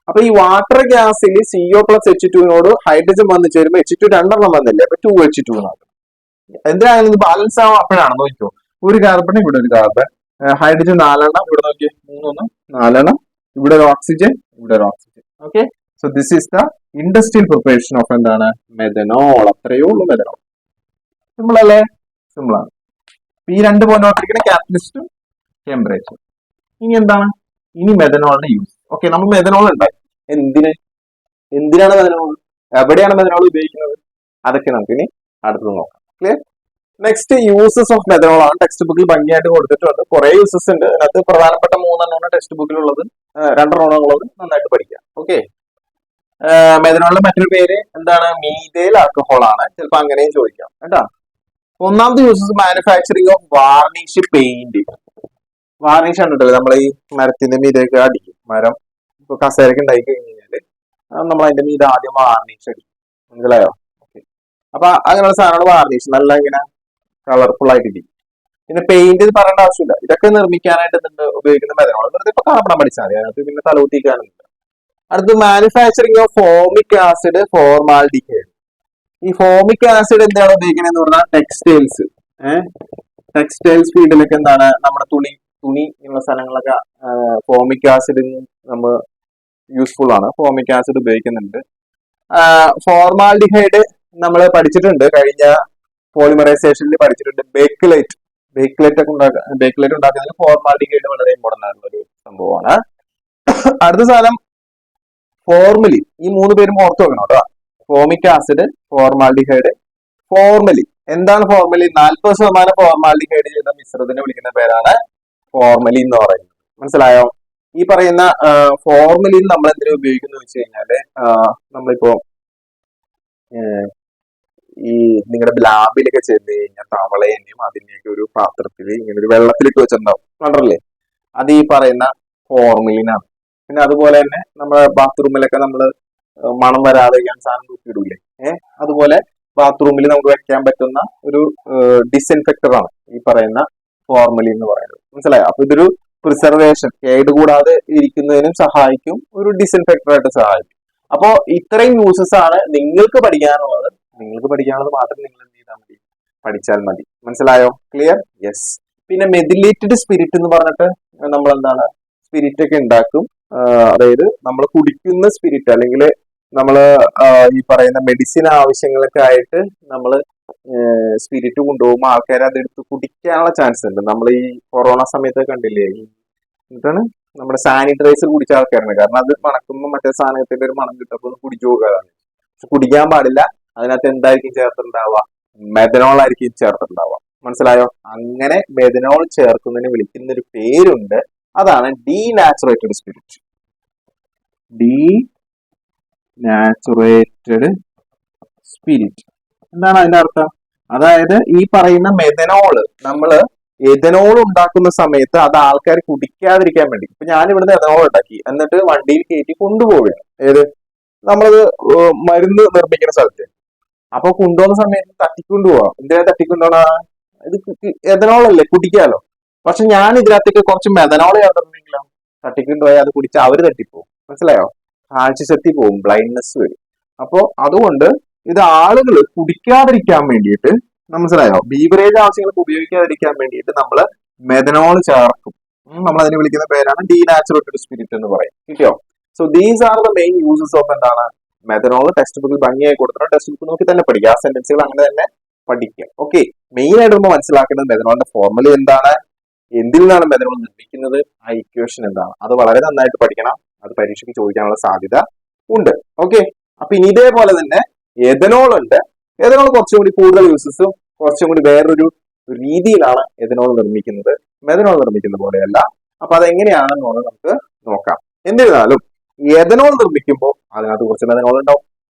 അപ്പൊ ഈ വാട്ടർ ഗ്യാസിൽ CO + H2നോട് ഹൈഡ്രജൻ വന്ന് ചേരുമ്പോൾ H2 രണ്ടെണ്ണം വന്നില്ലേ, അപ്പൊ 2H2 എന്നാണ്. എന്തിനാണ് ഇത് ബാലൻസ് ആവാൻ? അപ്പോഴാണ് നോക്കിയോ, ഒരു കാർബൺ, ഇവിടെ ഒരു കാർബൺ, ഹൈഡ്രജൻ 4 ഇവിടെ നോക്കി 3 4 ഇവിടെ ഒരു ഓക്സിജൻ, ഇവിടെ ഒരു oxygen. Okay. So this is the industrial preparation of എന്താണ്? മെഥനോൾ. അത്രയേ ഉള്ളൂ മെഥനോൾ. സിമ്പിൾ അല്ലേ? സിമ്പിൾ ആണ്. ഈ 2 പോയിന്റ് ഓർത്തിരിക്കുന്ന കാറ്റലിസ്റ്റും ടെമ്പറേച്ചർ. ഇനി എന്താണ്? ഇനി മെഥനോളിന്റെ യൂസ്. ഓക്കെ, നമ്മൾ മെഥനോൾ ഉണ്ടായി. എന്തിനാണ് മെഥനോൾ? എവിടെയാണ് മെഥനോൾ ഉപയോഗിക്കുന്നത്? അതൊക്കെ നമുക്ക് ഇനി അടുത്ത് നോക്കാം. Clear. Next uses of methanol ആണ്. ടെക്സ്റ്റ് ബുക്കിൽ ഭംഗിയായിട്ട് കൊടുത്തിട്ടുണ്ട്. കുറെ യൂസസ് ഉണ്ട്. അതിനകത്ത് പ്രധാനപ്പെട്ട 3 ടെക്സ്റ്റ് ബുക്കിലുള്ളത്, 2 ഉള്ളത് നന്നായിട്ട് പഠിക്കാം. ഓക്കെ. മെഥനോളിന്റെ മറ്റൊരു പേര് എന്താണ്? മീഥൈൽ ആൽക്കഹോൾ ആണ്. ചിലപ്പോൾ അങ്ങനെയും ചോദിക്കാം കേട്ടോ. ഒന്നാമത്തെ uses manufacturing of varnish paint. Varnish കണ്ടിട്ടില്ലേ, നമ്മൾ ഈ മരത്തിന്റെ മീതൊക്കെ അടിക്കും. മരം ഇപ്പൊ കസേരക്ക് ഉണ്ടായി കഴിഞ്ഞാല് നമ്മൾ അതിന്റെ മീത് ആദ്യം വാർണിഷ് അടിക്കും. മനസ്സിലായോ? ഓക്കെ. അപ്പൊ അങ്ങനെയുള്ള സാധനങ്ങൾ വാർണിഷ് നല്ല ഇങ്ങനെ കളർഫുൾ ആയിട്ട് ഇരിക്കും. പിന്നെ പെയിന്റ് പറയേണ്ട ആവശ്യമില്ല. ഇതൊക്കെ നിർമ്മിക്കാനായിട്ട് ഉപയോഗിക്കുന്ന മെഥനോൾ. വെറുതെ ഇപ്പൊ കാണപ്പെടാൻ പഠിച്ചാൽ മതി, അതിനകത്ത് പിന്നെ തലകുത്തിക്കാനൊന്നുമില്ല. അടുത്ത് manufacturing of formic acid, formaldehyde. ഈ ഫോമിക് ആസിഡ് എന്താണ് ഉപയോഗിക്കുന്നത് എന്ന് പറഞ്ഞാൽ ടെക്സ്റ്റൈൽസ്, ടെക്സ്റ്റൈൽസ് ഫീൽഡിലൊക്കെ എന്താണ് നമ്മുടെ തുണി ഉള്ള സ്ഥലങ്ങളൊക്കെ ഫോമിക് ആസിഡ് നമ്മൾ യൂസ്ഫുൾ ആണ്. ഫോമിക് ആസിഡ് ഉപയോഗിക്കുന്നുണ്ട്. ഫോർമാൽഡിഹൈഡ് നമ്മൾ പഠിച്ചിട്ടുണ്ട്, കഴിഞ്ഞ പോളിമറൈസേഷനിൽ പഠിച്ചിട്ടുണ്ട്. ബേക്കിലേറ്റ് ഉണ്ടാക്കുന്നതിന് ഫോർമാൽഡിഹൈഡ് വളരെ ഇമ്പോർട്ടന്റ് ആയിട്ടുള്ള ഒരു സംഭവമാണ്. അടുത്ത സാധനം ഫോർമലിൻ. ഈ മൂന്ന് പേരും ഓർത്ത് വെക്കണം കേട്ടോ. Formic acid, formaldehyde, formalin. എന്താണ് ഫോർമലിൻ? 40% ഫോർമാൽഡിഹൈഡ് ചെയ്ത മിശ്രിതത്തിനെ വിളിക്കുന്ന പേരാണ് ഫോർമലിൻ എന്ന് പറയുന്നത്. മനസ്സിലായോ? ഈ പറയുന്ന ഫോർമലിൻ നമ്മൾ എന്തിനാ ഉപയോഗിക്കുന്നത് വെച്ച് കഴിഞ്ഞാല് നമ്മളിപ്പോ ഈ നിങ്ങളുടെ ലാബിലൊക്കെ ചെന്ന് കഴിഞ്ഞാൽ തവളേനെയും അതിനെയൊക്കെ ഒരു പാത്രത്തിൽ ഇങ്ങനെ ഒരു വെള്ളത്തിലിട്ട് വെച്ചിട്ടുണ്ടാവും, കണ്ടല്ലേ? അത് ഈ പറയുന്ന ഫോർമലിനാണ്. പിന്നെ അതുപോലെ തന്നെ നമ്മുടെ ബാത്റൂമിലൊക്കെ നമ്മൾ മണം വരാതെ സാധനം തൂക്കിയിടൂലേ, അതുപോലെ ബാത്റൂമിൽ നമുക്ക് വെക്കാൻ പറ്റുന്ന ഒരു ഡിസ്ഇൻഫെക്ടർ ആണ് ഈ പറയുന്ന ഫോർമലിൻ എന്ന് പറയുന്നത്. മനസ്സിലായോ? അപ്പൊ ഇതൊരു പ്രിസർവേഷൻ, കേടുകൂടാതെ ഇരിക്കുന്നതിനും സഹായിക്കും, ഒരു ഡിസ്ഇൻഫെക്ടർ ആയിട്ട് സഹായിക്കും. അപ്പോ ഇത്രയും യൂസസ് ആണ് നിങ്ങൾക്ക് പഠിക്കാനുള്ളത്. മാത്രം നിങ്ങൾ എന്ത് ചെയ്താൽ മതി? പഠിച്ചാൽ മതി. മനസ്സിലായോ? ക്ലിയർ? യെസ്. പിന്നെ മെഥിലേറ്റഡ് സ്പിരിറ്റ് എന്ന് പറഞ്ഞിട്ട് നമ്മൾ എന്താണ് സ്പിരിറ്റ് ഒക്കെ ഉണ്ടാക്കും. അതായത് നമ്മൾ കുടിക്കുന്ന സ്പിരിറ്റ്, അല്ലെങ്കിൽ നമ്മൾ ഈ പറയുന്ന മെഡിസിൻ ആവശ്യങ്ങളൊക്കെ ആയിട്ട് നമ്മൾ സ്പിരിറ്റ് കൊണ്ടുപോകുമ്പോൾ ആൾക്കാർ അതെടുത്ത് കുടിക്കാനുള്ള ചാൻസ് ഉണ്ട്. നമ്മൾ ഈ കൊറോണ സമയത്ത് കണ്ടില്ലേ, എന്താണ് നമ്മുടെ സാനിറ്റൈസർ കുടിച്ച ആൾക്കാരാണ്. കാരണം അത് മണക്കുമ്പോൾ മറ്റേ സാധനത്തിന്റെ ഒരു മണം കിട്ടപ്പോൾ കുടിച്ചു പോകുകയാണ്. പക്ഷെ കുടിക്കാൻ പാടില്ല. അതിനകത്ത് എന്തായിരിക്കും ചേർത്തിട്ടുണ്ടാവുക? മെഥനോൾ ആയിരിക്കും ചേർത്തിട്ടുണ്ടാവുക. മനസ്സിലായോ? അങ്ങനെ മെഥനോൾ ചേർക്കുന്നതിന് വിളിക്കുന്ന ഒരു പേരുണ്ട്, അതാണ് ഡീനാച്ചുറേറ്റഡ് സ്പിരിറ്റ്. ഡീനാച്ചുറേറ്റഡ് സ്പിരിറ്റ് എന്താണ് അതിന്റെ അർത്ഥം? അതായത് ഈ പറയുന്ന മെഥനോള് നമ്മള് എഥനോൾ ഉണ്ടാക്കുന്ന സമയത്ത് അത് ആൾക്കാർ കുടിക്കാതിരിക്കാൻ വേണ്ടി, ഇപ്പൊ ഞാൻ ഇവിടുന്ന് എഥനോൾ ഉണ്ടാക്കി എന്നിട്ട് വണ്ടിയിൽ കയറ്റി കൊണ്ടുപോവുകയാണ്. ഏത് നമ്മളത് മരുന്ന് നിർമ്മിക്കുന്ന സ്ഥലത്ത്. അപ്പൊ കൊണ്ടുപോകുന്ന സമയത്ത് തട്ടിക്കൊണ്ടുപോവാം. എന്തിനാ തട്ടിക്കൊണ്ടുപോണ? ഇത് എഥനോൾ അല്ലേ, കുടിക്കാലോ. പക്ഷെ ഞാൻ ഇതിനകത്തേക്ക് കുറച്ച് മെഥനോൾ ചേർത്തിട്ടുണ്ടെങ്കിലോ തട്ടിക്കൊണ്ടുപോയാൽ അത് കുടിച്ചാൽ അവര് തട്ടിപ്പോവും. മനസ്സിലായോ? കാഴ്ചശക്തി പോവും, ബ്ലൈൻഡ്നെസ് വരും. അപ്പോ അതുകൊണ്ട് ഇത് ആളുകൾ കുടിക്കാതിരിക്കാൻ വേണ്ടിയിട്ട്, മനസ്സിലായോ, ബീവറേജ് ആവശ്യങ്ങൾക്ക് ഉപയോഗിക്കാതിരിക്കാൻ വേണ്ടിയിട്ട് നമ്മൾ മെഥനോൾ ചേർക്കും. നമ്മൾ അതിനെ വിളിക്കുന്ന പേരാണ് ഡീനാച്ചുറേറ്റഡ് സ്പിരിറ്റ് എന്ന് പറയും. കിട്ടിയോ? So these are the main uses of എന്താണ് മെഥനോൾ. ടെക്സ്റ്റ് ബുക്കിൽ ഭംഗിയായി കൊടുത്തിട്ടുണ്ട്. ടെക്സ്റ്റ് ബുക്ക് നോക്കി തന്നെ പഠിക്കുക. ആ സെന്റൻസുകൾ അങ്ങനെ തന്നെ പഠിക്കുക. ഓക്കെ. മെയിൻ ആയിട്ട് നമ്മൾ മനസ്സിലാക്കേണ്ടത് മെഥനോളിന്റെ ഫോർമുല എന്താണ്, എന്തിൽ നിന്നാണ് മെഥനോൾ നിർമ്മിക്കുന്നത്, ആ ഇക്വേഷൻ എന്താണ്, അത് വളരെ നന്നായിട്ട് പഠിക്കണം. അത് പരീക്ഷയ്ക്ക് ചോദിക്കാനുള്ള സാധ്യത ഉണ്ട്. ഓക്കെ. അപ്പൊ ഇനി ഇതേപോലെ തന്നെ എഥനോൾ ഉണ്ട്. എഥനോൾ കുറച്ചും കൂടി കൂടുതൽ യൂസസും കുറച്ചും കൂടി വേറൊരു രീതിയിലാണ് എഥനോൾ നിർമ്മിക്കുന്നത്, മെഥനോൾ നിർമ്മിക്കുന്ന പോലെയല്ല. അപ്പൊ അതെങ്ങനെയാണെന്നുള്ളത് നമുക്ക് നോക്കാം. എന്നിരുന്നാലും എഥനോൾ നിർമ്മിക്കുമ്പോൾ അതിനകത്ത് കുറച്ച് മെഥനോൾ ഉണ്ടാവും.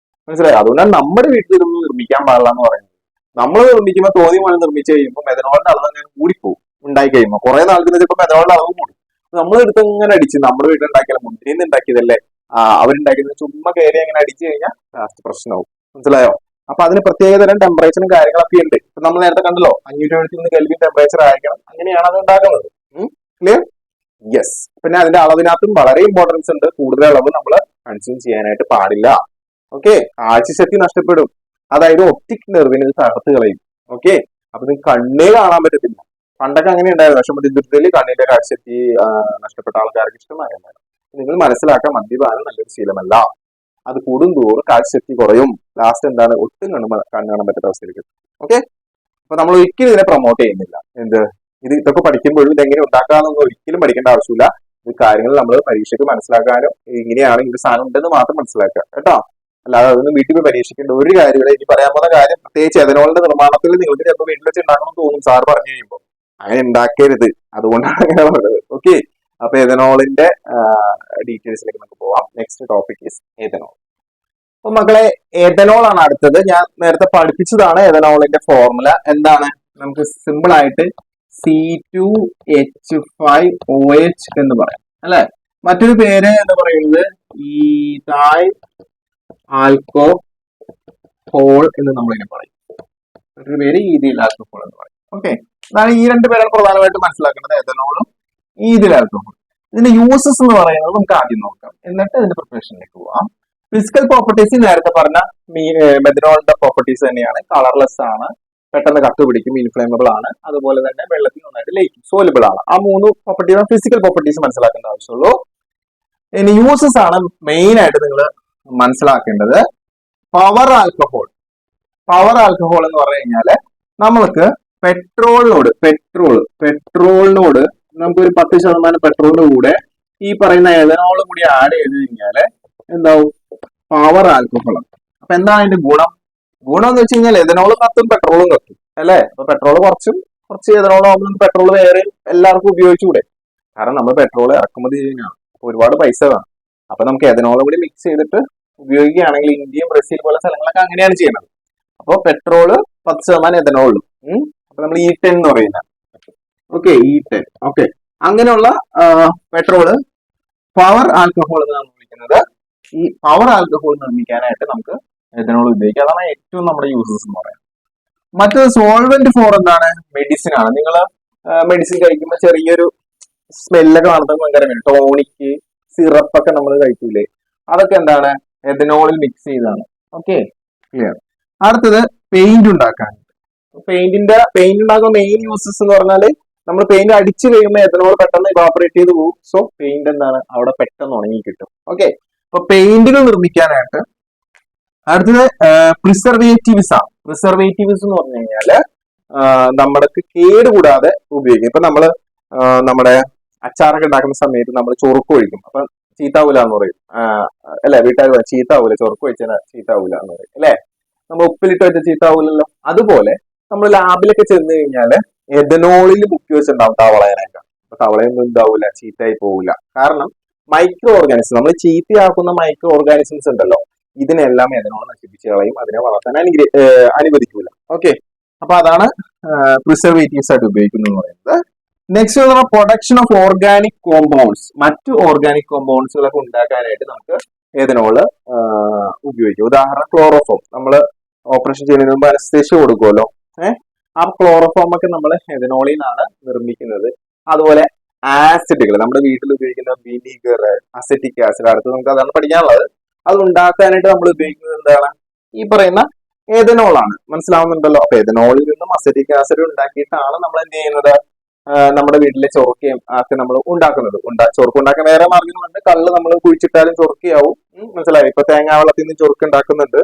മനസ്സിലായി? അതുകൊണ്ടാണ് നമ്മുടെ വീട്ടിൽ ഇതൊന്നും നിർമ്മിക്കാൻ പാടില്ല എന്ന് പറയുന്നത്. നമ്മൾ നിർമ്മിക്കുമ്പോൾ തോന്നിയ പോലെ നിർമ്മിച്ചു കഴിയുമ്പോൾ മെഥനോളിന്റെ അളവ് അങ്ങനെ കൂടിപ്പോകും. ഉണ്ടായി കഴിയുമ്പോൾ കുറെ നാൾക്ക് ചിലപ്പോൾ മെഥനോളിന്റെ അളവ് കൂടും. നമ്മൾ എടുത്ത് ഇങ്ങനെ അടിച്ച് നമ്മുടെ വീട്ടിൽ ഉണ്ടാക്കിയാൽ മുന്തിരിന്ന് ഉണ്ടാക്കിയതല്ലേ, അവരുണ്ടാക്കിയത് ചുമ്മാ കയറി അങ്ങനെ അടിച്ചു കഴിഞ്ഞാൽ ലാസ്റ്റ് പ്രശ്നമാവും. മനസ്സിലായോ? അപ്പൊ അതിന് പ്രത്യേകതരം ടെമ്പറേച്ചറും കാര്യങ്ങളൊക്കെ ഉണ്ട്. ഇപ്പൊ നമ്മൾ നേരത്തെ കണ്ടല്ലോ 571 കെൽവിൻ ടെമ്പറേച്ചർ ആയിരിക്കണം. അങ്ങനെയാണ് അത് ഉണ്ടാക്കുന്നത്. ക്ലിയർ? യെസ്. പിന്നെ അതിന്റെ അളവിനകത്തും വളരെ ഇമ്പോർട്ടൻസ് ഉണ്ട്. കൂടുതൽ അളവ് നമ്മൾ കൺസ്യൂം ചെയ്യാനായിട്ട് പാടില്ല. ഓക്കെ. കാഴ്ചശക്തി നഷ്ടപ്പെടും. അതായത് ഒപ്റ്റിക് നെർവിന് ഇത് തകർത്ത് കളയും. ഓക്കെ. അപ്പൊ നിങ്ങൾക്ക് കണ്ണേ കാണാൻ പറ്റത്തില്ല. പണ്ടൊക്കെ അങ്ങനെ ഉണ്ടായിരുന്നു. വിഷമത്തിൽ കണ്ണിന്റെ കാഴ്ചശക്തി നഷ്ടപ്പെട്ട ആൾക്കാർക്ക് ഇഷ്ടമായിരുന്നു. നിങ്ങൾ മനസ്സിലാക്കാൻ, മദ്യപാനം നല്ലൊരു ശീലമല്ല. അത് കൂടുന്തോറും കാഴ്ചശക്തി കുറയും. ലാസ്റ്റ് എന്താണ്, ഒട്ടും കണ്ണു കാണാൻ പറ്റാത്ത അവസ്ഥയിലേക്ക്. ഓക്കെ. അപ്പൊ നമ്മൾ ഒരിക്കലും ഇതിനെ പ്രൊമോട്ട് ചെയ്യുന്നില്ല. ഇതൊക്കെ പഠിക്കുമ്പോഴും ഇതെങ്ങനെ ഉണ്ടാക്കാമെന്നൊന്നും ഒരിക്കലും പഠിക്കേണ്ട ആവശ്യമില്ല. ഈ കാര്യങ്ങൾ നമ്മൾ പരീക്ഷയ്ക്ക് മനസ്സിലാക്കാനും ഇങ്ങനെയാണ് ഈ സാധനം ഉണ്ടെന്ന് മാത്രം മനസ്സിലാക്കുക കേട്ടോ. അല്ലാതെ അതൊന്നും വീട്ടിൽ പോയി പരീക്ഷിക്കേണ്ട ഒരു കാര്യമില്ല. ഇനി പറയാൻ പോകുന്ന കാര്യം, പ്രത്യേകിച്ച് എഥനോളിന്റെ നിർമ്മാണത്തിൽ നിങ്ങൾക്ക് ചിലപ്പോൾ വീട്ടിൽ വെച്ച് ഉണ്ടാക്കണമെന്ന് തോന്നും സാർ പറഞ്ഞു കഴിയുമ്പോൾ. അങ്ങനെ ഉണ്ടാക്കരുത്. അതുകൊണ്ടാണ് അങ്ങനെ പറഞ്ഞത്. ഓക്കെ. അപ്പൊ എഥനോളിന്റെ ഡീറ്റെയിൽസിലേക്ക് നമുക്ക് പോവാം. Next topic is ethanol. അപ്പൊ മക്കളെ, എഥനോൾ ആണ് അടുത്തത്. ഞാൻ നേരത്തെ പഠിപ്പിച്ചതാണ് എഥനോളിന്റെ ഫോർമുല. എന്താണ്? നമുക്ക് സിമ്പിൾ ആയിട്ട് C2H5OH എന്ന് പറയാം അല്ലെ. മറ്റൊരു പേര് എന്ന് പറയുന്നത് ഈഥൈൽ ആൽക്കഹോൾ എന്ന് നമ്മളിങ്ങനെ പറയും. മറ്റൊരു പേര് ഈഥൈൽ ആൽക്കഹോൾ എന്ന് പറയും. ഓക്കെ. അതാണ് ഈ രണ്ട് പേരാണ് പ്രധാനമായിട്ട് മനസ്സിലാക്കേണ്ടത്, എഥനോളും ഈഥൈൽ ആൽക്കഹോൾ. ഇതിന്റെ യൂസസ് എന്ന് പറയുന്നത് നമുക്ക് ആദ്യം നോക്കാം, എന്നിട്ട് ഇതിന്റെ പ്രിപ്പറേഷനിലേക്ക് പോവാം. ഫിസിക്കൽ പ്രോപ്പർട്ടീസ് നേരത്തെ പറഞ്ഞ മെഥനോളിന്റെ പ്രോപ്പർട്ടീസ് തന്നെയാണ്. കളർലെസ് ആണ്, പെട്ടെന്ന് കത്ത് പിടിക്കും, ഇൻഫ്ലേമബിൾ ആണ്, അതുപോലെ തന്നെ വെള്ളത്തിൽ നന്നായിട്ട് ലയിക്കും, സോലബിൾ ആണ്. ആ മൂന്ന് പ്രോപ്പർട്ടീസ് ഫിസിക്കൽ പ്രോപ്പർട്ടീസ് മനസ്സിലാക്കേണ്ട ആവശ്യമുള്ളൂ. ഇനി യൂസസ് ആണ് മെയിൻ ആയിട്ട് നിങ്ങൾ മനസ്സിലാക്കേണ്ടത്. Power alcohol. പവർ ആൽക്കഹോൾ എന്ന് പറഞ്ഞു കഴിഞ്ഞാല് നമ്മൾക്ക് പെട്രോളിനോട് നമുക്കൊരു 10% പെട്രോളിന്റെ കൂടെ ഈ പറയുന്ന എഥനോളും കൂടി ആഡ് ചെയ്ത് കഴിഞ്ഞാല് എന്താവും? Power alcohol. അപ്പൊ എന്താണ് അതിന്റെ ഗുണം? ഗുണം എന്ന് വെച്ച് കഴിഞ്ഞാൽ എഥനോളും കത്തും പെട്രോളും കത്തും അല്ലെ. അപ്പൊ പെട്രോൾ കുറച്ച് എഥനോളും ആകുമ്പോൾ പെട്രോൾ വേറെ എല്ലാവർക്കും ഉപയോഗിച്ചുകൂടെ? കാരണം നമ്മൾ പെട്രോൾ ഇറക്കുമതി ചെയ്യുന്നതാണ്, അപ്പൊ ഒരുപാട് പൈസ വേണം. അപ്പൊ നമുക്ക് എഥനോളും കൂടി മിക്സ് ചെയ്തിട്ട് ഉപയോഗിക്കുകയാണെങ്കിൽ ഇന്ത്യയും ബ്രസീൽ പോലെ സ്ഥലങ്ങളൊക്കെ അങ്ങനെയാണ് ചെയ്യുന്നത്. അപ്പോൾ പെട്രോള് 10% എഥനോളും, അപ്പൊ നമ്മൾ E10 എന്ന് പറയുന്നത്. Okay, E10. ഓക്കെ, അങ്ങനെയുള്ള പെട്രോള് പവർ ആൽക്കഹോൾ എന്നാണ് വിളിക്കുന്നത്. ഈ പവർ ആൽക്കഹോൾ നിർമ്മിക്കാനായിട്ട് നമുക്ക് എഥനോൾ ഉപയോഗിക്കാം. അതാണ് ഏറ്റവും നമ്മുടെ യൂസസ് എന്ന് പറയുന്നത്. മറ്റൊരു സോൾവെന്റ് ഫോർ എന്താണ്? മെഡിസിൻ ആണ്. നിങ്ങൾ മെഡിസിൻ കഴിക്കുമ്പോൾ ചെറിയൊരു സ്മെല്ലൊക്കെ നടത്തുമ്പോൾ ഭയങ്കര ടോണിക്ക്, സിറപ്പൊക്കെ നമ്മൾ കഴിക്കൂലേ, അതൊക്കെ എന്താണ്? എഥനോളിൽ മിക്സ് ചെയ്താണ്. Okay, clear. അടുത്തത് പെയിന്റ് ഉണ്ടാക്കാൻ. പെയിന്റ് ഉണ്ടാക്കുന്ന മെയിൻ യൂസസ് എന്ന് പറഞ്ഞാല് നമ്മൾ പെയിന്റ് അടിച്ചു കഴിയുമ്പോൾ എഥനോൾ പെട്ടെന്ന് ഇവാപറേറ്റ് ചെയ്ത് പോകും. സോ പെയിന്റ് എന്താണ്? അവിടെ പെട്ടെന്ന് ഉണങ്ങി കിട്ടും. ഓക്കെ, അപ്പൊ പെയിന്റുകൾ നിർമ്മിക്കാനായിട്ട് അടുത്തത് പ്രിസർവേറ്റീവ്സ് ആണ്. പ്രിസർവേറ്റീവ്സ് എന്ന് പറഞ്ഞു കഴിഞ്ഞാല് നമ്മൾക്ക് കേടുകൂടാതെ ഉപയോഗിക്കും. ഇപ്പൊ നമ്മള് നമ്മുടെ അച്ചാറൊക്കെ ഉണ്ടാക്കുന്ന സമയത്ത് നമ്മൾ ചൊറുക്ക് ഒഴിക്കും, അപ്പൊ ചീത്താവൂല എന്ന് പറയും അല്ലെ. വീട്ടുകാർ ചീത്താവൂല, ചൊറുക്ക് ഒഴിച്ചാൽ ചീത്താവൂല എന്ന് പറയും അല്ലെ. നമ്മൾ ഉപ്പിലിട്ട് വെച്ച ചീത്താവൂലല്ലോ. അതുപോലെ നമ്മൾ ലാബിലൊക്കെ ചെന്ന് കഴിഞ്ഞാല് എഥനോളിൽ മുക്കി വെച്ചിട്ടുണ്ടാവും തവളേനൊക്കെ. അപ്പൊ തവളയൊന്നും ഉണ്ടാവൂല, ചീത്തയായി പോവില്ല. കാരണം മൈക്രോ ഓർഗാനിസം, നമ്മൾ ചീത്തയാക്കുന്ന മൈക്രോ ഓർഗാനിസംസ് ഉണ്ടല്ലോ, ഇതിനെല്ലാം എഥനോൾ നശിപ്പിച്ച് കളയും, അതിനെ വളർത്താൻ അനുവദിക്കൂല. ഓക്കെ, അപ്പൊ അതാണ് പ്രിസർവേറ്റീവ്സ് ആയിട്ട് ഉപയോഗിക്കുന്നത് എന്ന് പറയുന്നത്. Next production of organic compounds. മറ്റു ഓർഗാനിക് കോമ്പൗണ്ട്സുകളൊക്കെ ഉണ്ടാക്കാനായിട്ട് നമുക്ക് എഥനോള് ഉപയോഗിക്കും. ഉദാഹരണം ക്ലോറോഫോം. നമ്മൾ ഓപ്പറേഷൻ ചെയ്യുന്നതിന് മുമ്പ് അനസ്തേഷ്യ കൊടുക്കുമല്ലോ, ആ ക്ലോറോഫോം ഒക്കെ നമ്മൾ എഥനോളിൽ നിന്നാണ് നിർമ്മിക്കുന്നത്. അതുപോലെ ആസിഡുകൾ, നമ്മുടെ വീട്ടിൽ ഉപയോഗിക്കുന്ന വിനീഗർ, അസറ്റിക് ആസിഡ്, അടുത്ത് നമുക്ക് അതാണ് പഠിക്കാനുള്ളത്. അത് ഉണ്ടാക്കാനായിട്ട് നമ്മൾ ഉപയോഗിക്കുന്നത് എന്താണ്? ഈ പറയുന്ന എഥനോളാണ്. മനസ്സിലാവുന്നുണ്ടല്ലോ. അപ്പൊ എഥനോളിൽ നിന്നും അസറ്റിക് ആസിഡ് ഉണ്ടാക്കിയിട്ടാണ് നമ്മൾ എന്ത് ചെയ്യുന്നത്? നമ്മുടെ വീട്ടിലെ ചൊറുക്കയും ഒക്കെ നമ്മൾ ഉണ്ടാക്കുന്നത്. ചൊറുക്ക് ഉണ്ടാക്കാൻ വേറെ മാർഗങ്ങളുണ്ട്. കള്ള് നമ്മൾ കുഴിച്ചിട്ടാലും ചൊറുക്കയാവും. മനസ്സിലായി. ഇപ്പൊ തേങ്ങാ വെള്ളത്തിൽ നിന്ന് ചൊറുക്ക് ഉണ്ടാക്കുന്നുണ്ട്.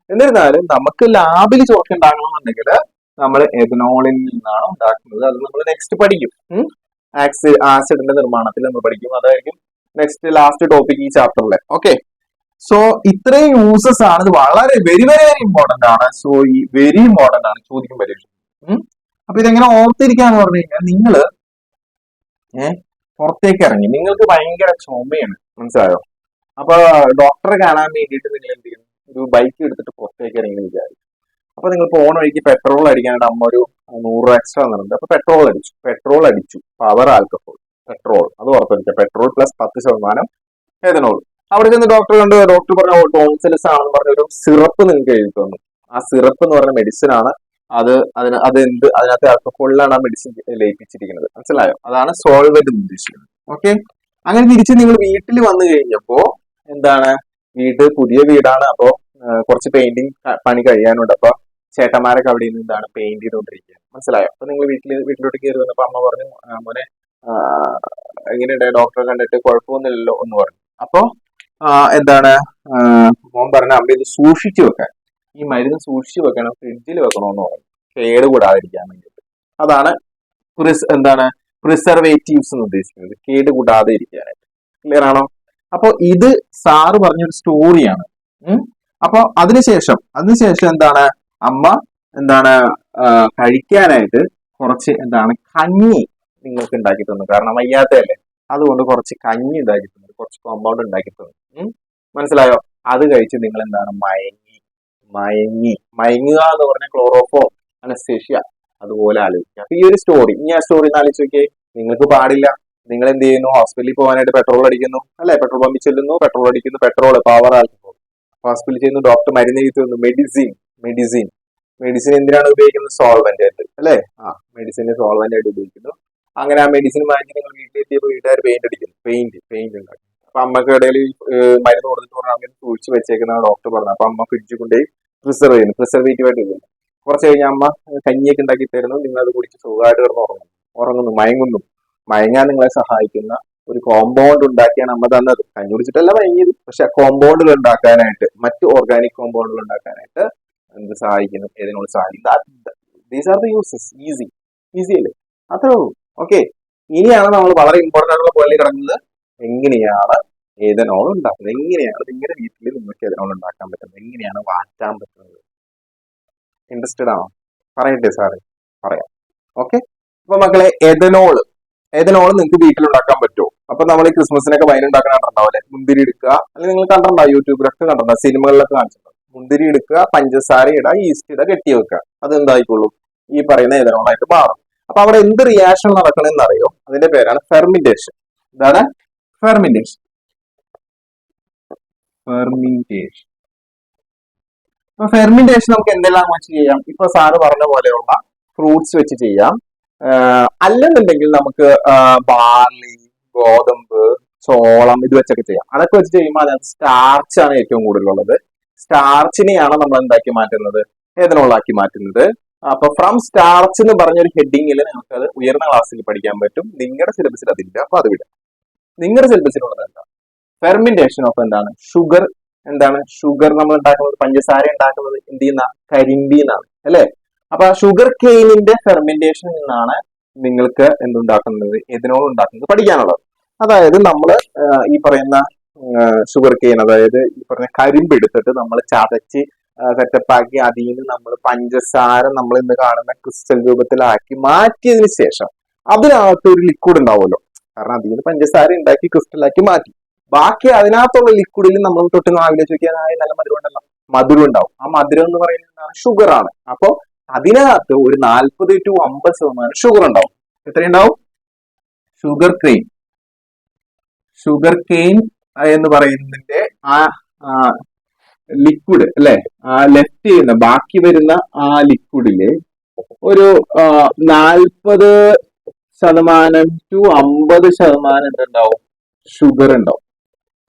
എന്നിരുന്നാലും നമുക്ക് ലാബിൽ ചൊറുക്ക് ഉണ്ടാക്കണമെന്നുണ്ടെങ്കിൽ നമ്മൾ എഥനോളിൽ നിന്നാണ് ഉണ്ടാക്കുന്നത്. അത് നമ്മൾ നെക്സ്റ്റ് പഠിക്കും. ആസിഡിന്റെ നിർമ്മാണത്തിൽ നമ്മൾ പഠിക്കും. അതായിരിക്കും നെക്സ്റ്റ് ലാസ്റ്റ് ടോപ്പിക് ഈ ചാപ്റ്ററിലെ. ഓക്കെ, സോ ഇത്രയും യൂസസ് ആണ്. ഇത് വളരെ വെരി വെരി വെരി ഇമ്പോർട്ടന്റ് ആണ്. സോ ഈ വെരി ഇമ്പോർട്ടന്റ് ആണ്, ചോദിക്കും പരീക്ഷ. അപ്പൊ ഇതെങ്ങനെ ഓർത്തിരിക്കാന്ന് പറഞ്ഞു കഴിഞ്ഞാൽ നിങ്ങള് പുറത്തേക്ക് ഇറങ്ങി, നിങ്ങൾക്ക് ഭയങ്കര ചുമയാണ്, മനസ്സിലായോ? അപ്പൊ ഡോക്ടറെ കാണാൻ വേണ്ടിയിട്ട് നിങ്ങൾ എന്ത് ചെയ്യുന്നു? ഒരു ബൈക്ക് എടുത്തിട്ട് പുറത്തേക്ക് ഇറങ്ങി വിചാരിക്കും. അപ്പൊ നിങ്ങൾ പോണ വഴിക്ക് പെട്രോൾ അടിക്കാനായിട്ട് അമ്മ ഒരു 100 രൂപ എക്സ്ട്രാ തന്നിട്ടുണ്ട്. അപ്പൊ പെട്രോൾ അടിച്ചു. പവർ ആൽക്കഹോൾ, പെട്രോൾ, അത് ഓർത്തിരിക്കുക. Petrol plus 10% ethanol. അവിടെ ചെന്ന് ഡോക്ടർ കണ്ട് ഡോക്ടർ പറഞ്ഞ ടോൺസിൽസ് ആണെന്ന് പറഞ്ഞ ഒരു സിറപ്പ് നിങ്ങൾക്ക് എഴുതി തന്നു. ആ സിറപ്പ് എന്ന് പറഞ്ഞ മെഡിസിൻ ആണ്. അതിനകത്ത് ആൽക്കഹോളിലാണ് ആ മെഡിസിൻ ലയിപ്പിച്ചിരിക്കുന്നത്. മനസ്സിലായോ? അതാണ് സോൾവെന്റ് ഉദ്ദേശിക്കുന്നത്. ഓക്കെ, അങ്ങനെ തിരിച്ച് നിങ്ങൾ വീട്ടിൽ വന്നു കഴിഞ്ഞപ്പോ എന്താണ്? പുതിയ വീടാണ്. അപ്പോ കുറച്ച് പെയിന്റിങ് പണി കഴിയാനുണ്ട്. അപ്പൊ ചേട്ടന്മാരൊക്കെ അവിടെ നിന്ന് എന്താണ് പെയിന്റ് ചെയ്തുകൊണ്ടിരിക്കുക. മനസ്സിലായോ? അപ്പൊ നിങ്ങൾ വീട്ടിലോട്ട് കയറി വന്നപ്പോ അമ്മ പറഞ്ഞു, മോനെ എങ്ങനെയുണ്ട്? ഡോക്ടറെ കണ്ടിട്ട് കുഴപ്പമൊന്നുമില്ലല്ലോ എന്ന് പറഞ്ഞു. അപ്പൊ എന്താണ് മോൻ പറഞ്ഞ അമ്മ ഇത് സൂക്ഷിച്ചു വെക്കാൻ, ഈ മരുന്ന് സൂക്ഷിച്ചു വെക്കണം, ഫ്രിഡ്ജിൽ വെക്കണമെന്ന് പറഞ്ഞു, കേടുകൂടാതിരിക്കാൻ വേണ്ടിയിട്ട്. അതാണ് പ്രിസർവേറ്റീവ്സ് എന്ന് ഉദ്ദേശിക്കുന്നത്, കേടുകൂടാതെ ഇരിക്കാനായിട്ട്. ക്ലിയർ ആണോ? അപ്പൊ ഇത് സാറ് പറഞ്ഞൊരു സ്റ്റോറിയാണ്. അപ്പൊ അതിനുശേഷം എന്താണ് അമ്മ കഴിക്കാനായിട്ട് കുറച്ച് കഞ്ഞി നിങ്ങൾക്ക് ഉണ്ടാക്കി തന്നു. കാരണം വയ്യാത്തല്ലേ, അതുകൊണ്ട് കുറച്ച് കഞ്ഞി ഉണ്ടാക്കി തന്നു, കുറച്ച് കോമ്പൗണ്ട് ഉണ്ടാക്കി തന്നു. മനസ്സിലായോ? അത് കഴിച്ച് നിങ്ങൾ എന്താണ് മയങ്ങുക എന്ന് പറഞ്ഞ ക്ലോറോഫോം, അനസ്തേഷ്യ, അതുപോലെ ആലോചിക്കുക. അപ്പൊ ഈ ഒരു സ്റ്റോറി, ആ സ്റ്റോറി ആലോചിച്ച് നോക്കിയേ. നിങ്ങൾക്ക് പാടില്ല. നിങ്ങൾ എന്ത് ചെയ്യുന്നു? ഹോസ്പിറ്റലിൽ പോകാനായിട്ട് പെട്രോൾ അടിക്കുന്നു അല്ലെ, പെട്രോൾ പമ്പിൽ ചെല്ലുന്നു, പെട്രോൾ അടിക്കുന്നു, പെട്രോൾ പവർ ആൽക്കഹോൾ. ഹോസ്പിറ്റലിൽ ചെയ്യുന്നു, ഡോക്ടർ മരുന്ന് എഴുതി തന്നു, മെഡിസിൻ എന്തിനാണ് ഉപയോഗിക്കുന്നത്? സോൾവെന്റ് ആയിട്ട് അല്ലെ. മെഡിസിന് സോൾവെന്റ് ആയിട്ട് ഉപയോഗിക്കുന്നു. അങ്ങനെ ആ മെഡിസിൻ വാങ്ങി നിങ്ങൾ വീട്ടിലെത്തിയപ്പോൾ വീട്ടുകാർ പെയിന്റ് ഉണ്ടാക്കി. അപ്പൊ അമ്മക്ക് ഇടയിൽ മരുന്ന് കൊടുത്തിട്ട് പറഞ്ഞാൽ അങ്ങനെ സൂക്ഷിച്ച് വെച്ചേക്കുന്ന ഡോക്ടർ പറഞ്ഞു. അപ്പൊ അമ്മ ഫ്രിഡ്ജിൽ കൊണ്ടുപോയി പ്രിസർവേറ്റീവ് ആയിട്ട് ഇടുന്നു. കുറച്ച് കഴിഞ്ഞ അമ്മ കഞ്ഞിയൊക്കെ ഉണ്ടാക്കി തരുന്നു. നിങ്ങൾ അത് കുടിച്ച് സുഖമായിട്ട് കിടന്ന് ഉറങ്ങുന്നു, മയങ്ങാൻ നിങ്ങളെ സഹായിക്കുന്ന ഒരു കോമ്പൗണ്ട് ഉണ്ടാക്കിയാണ് അമ്മ തന്നത്. കഞ്ഞി കുടിച്ചിട്ടല്ല മയങ്ങിയത്, പക്ഷെ ആ കോമ്പൗണ്ടുകൾ ഉണ്ടാക്കാനായിട്ട്, മറ്റു ഓർഗാനിക് കോമ്പൗണ്ടുകൾ ഉണ്ടാക്കാനായിട്ട് എന്ത് സഹായിക്കുന്നു, ഏതിനോട് സഹായിക്കുന്നു. These are the uses. Easy അല്ലേ? അത്രേ ഉള്ളൂ. ഓക്കെ, ഇനിയാണ് നമ്മൾ വളരെ ഇമ്പോർട്ടൻ്റ് ആയിട്ടുള്ള പോലെ കിടക്കുന്നത്. എങ്ങനെയാണ് ഏതനോൾ ഉണ്ടാക്കുന്നത്, എങ്ങനെയാണ് നിങ്ങളുടെ വീട്ടിൽ നിങ്ങൾക്ക് ഏതനോൾ ഉണ്ടാക്കാൻ പറ്റുന്നത്, എങ്ങനെയാണ് വാറ്റാൻ പറ്റുന്നത്. ഇൻട്രസ്റ്റഡ് ആണോ? പറയട്ടെ സാറ്, പറയാം. ഓക്കെ, അപ്പൊ മക്കളെ, എഥനോൾ നിങ്ങൾക്ക് വീട്ടിലുണ്ടാക്കാൻ പറ്റുമോ? അപ്പൊ നമ്മൾ ഈ ക്രിസ്മസിനൊക്കെ വൈൻ ഉണ്ടാക്കാൻ കണ്ടിട്ടുണ്ടാവില്ലേ? മുന്തിരി എടുക്കുക, അല്ലെങ്കിൽ നിങ്ങൾ കണ്ടിട്ടുണ്ടാവും, യൂട്യൂബിലൊക്കെ കണ്ടിട്ടുണ്ടാവും, സിനിമകളിലൊക്കെ കാണിച്ചിട്ടുണ്ട്. മുന്തിരി എടുക്കുക, പഞ്ചസാര ഇടുക, ഈസ്റ്റ് ഇടുക, കെട്ടി വെക്കുക. അത് എന്തായിക്കോളും? ഈ പറയുന്ന എഥനോളായിട്ട് മാറും. അപ്പൊ അവിടെ എന്ത് റിയാക്ഷൻ നടക്കണമെന്ന് അറിയോ? അതിന്റെ പേരാണ് ഫെർമിന്റേഷൻ. എന്താണ് ഫെർമിന്റേഷൻ? അപ്പൊ ഫെർമിന്റേഷൻ നമുക്ക് എന്തെല്ലാം വെച്ച് ചെയ്യാം? ഇപ്പൊ സാറ് പറഞ്ഞ പോലെയുള്ള ഫ്രൂട്ട്സ് വെച്ച് ചെയ്യാം. അല്ലെന്നുണ്ടെങ്കിൽ നമുക്ക് ബാർലി, ഗോതമ്പ്, ചോളം ഇത് വെച്ചൊക്കെ ചെയ്യാം. അതൊക്കെ വെച്ച് ചെയ്യുമ്പോൾ അതിനകത്ത് സ്റ്റാർച്ചാണ് ഏറ്റവും കൂടുതലുള്ളത്. സ്റ്റാർച്ചിനെയാണ് നമ്മൾ എന്താക്കി മാറ്റുന്നത്? ഏതനോളാക്കി മാറ്റുന്നത്. അപ്പൊ ഫ്രം സ്റ്റാർച്ച് എന്ന് പറഞ്ഞൊരു ഹെഡിങ്ങിൽ നിങ്ങൾക്ക് അത് ഉയർന്ന ക്ലാസ്സിൽ പഠിക്കാൻ പറ്റും. നിങ്ങളുടെ സിലബസിൽ അതില്ല, അപ്പൊ അത് വിടാം. നിങ്ങളുടെ സിലബസിലുള്ളത് എന്താ? ഫെർമിന്റേഷൻ ഓഫ് എന്താണ്? ഷുഗർ. എന്താണ് ഷുഗർ? നമ്മൾ ഉണ്ടാക്കുന്നത്, പഞ്ചസാര ഉണ്ടാക്കുന്നത് എന്ത് ചെയ്യുന്ന? കരിമ്പി എന്നാണ്, അല്ലെ? അപ്പൊ ഷുഗർ കെയിനിന്റെ ഫെർമെന്റേഷനിൽ നിന്നാണ് നിങ്ങൾക്ക് എന്തുണ്ടാക്കുന്നത്? എഥനോൾ ഉണ്ടാക്കുന്നത് പഠിക്കാനുള്ളത്. അതായത് നമ്മൾ ഈ പറയുന്ന ഷുഗർ കെയിൻ, അതായത് ഈ പറഞ്ഞ കരിമ്പ് എടുത്തിട്ട് നമ്മൾ ചതച്ച് സെറ്റപ്പാക്കി അതിൽ നിന്ന് നമ്മൾ പഞ്ചസാര നമ്മൾ ഇന്ന് കാണുന്ന ക്രിസ്റ്റൽ രൂപത്തിലാക്കി മാറ്റിയതിന് ശേഷം അതിനകത്ത് ഒരു ലിക്വിഡ് ഉണ്ടാവുമല്ലോ. കാരണം അതിൽ നിന്ന് പഞ്ചസാര ഉണ്ടാക്കി ക്രിസ്റ്റലാക്കി മാറ്റി. ബാക്കി അതിനകത്തുള്ള ലിക്വിഡിൽ നമ്മൾ തൊട്ട് നാവിലെ ചോദിക്കാനായി നല്ല മധുരം ഉണ്ടല്ലോ, മധുരം ഉണ്ടാവും. ആ മധുരം എന്ന് പറയുന്നത് ഷുഗർ ആണ്. അപ്പൊ അതിനകത്ത് ഒരു 40 to 50% ഷുഗർ ഉണ്ടാവും. എത്രയുണ്ടാവും? ഷുഗർ കെയിൻ എന്ന് പറയുന്നതിന്റെ ആ ലിക്വിഡ് അല്ലെ, ആ ലെഫ്റ്റ് ചെയ്യുന്ന ബാക്കി വരുന്ന ആ ലിക്വിഡില് ഒരു 40% to 50% എന്തുണ്ടാവും? ഷുഗർ ഉണ്ടാവും.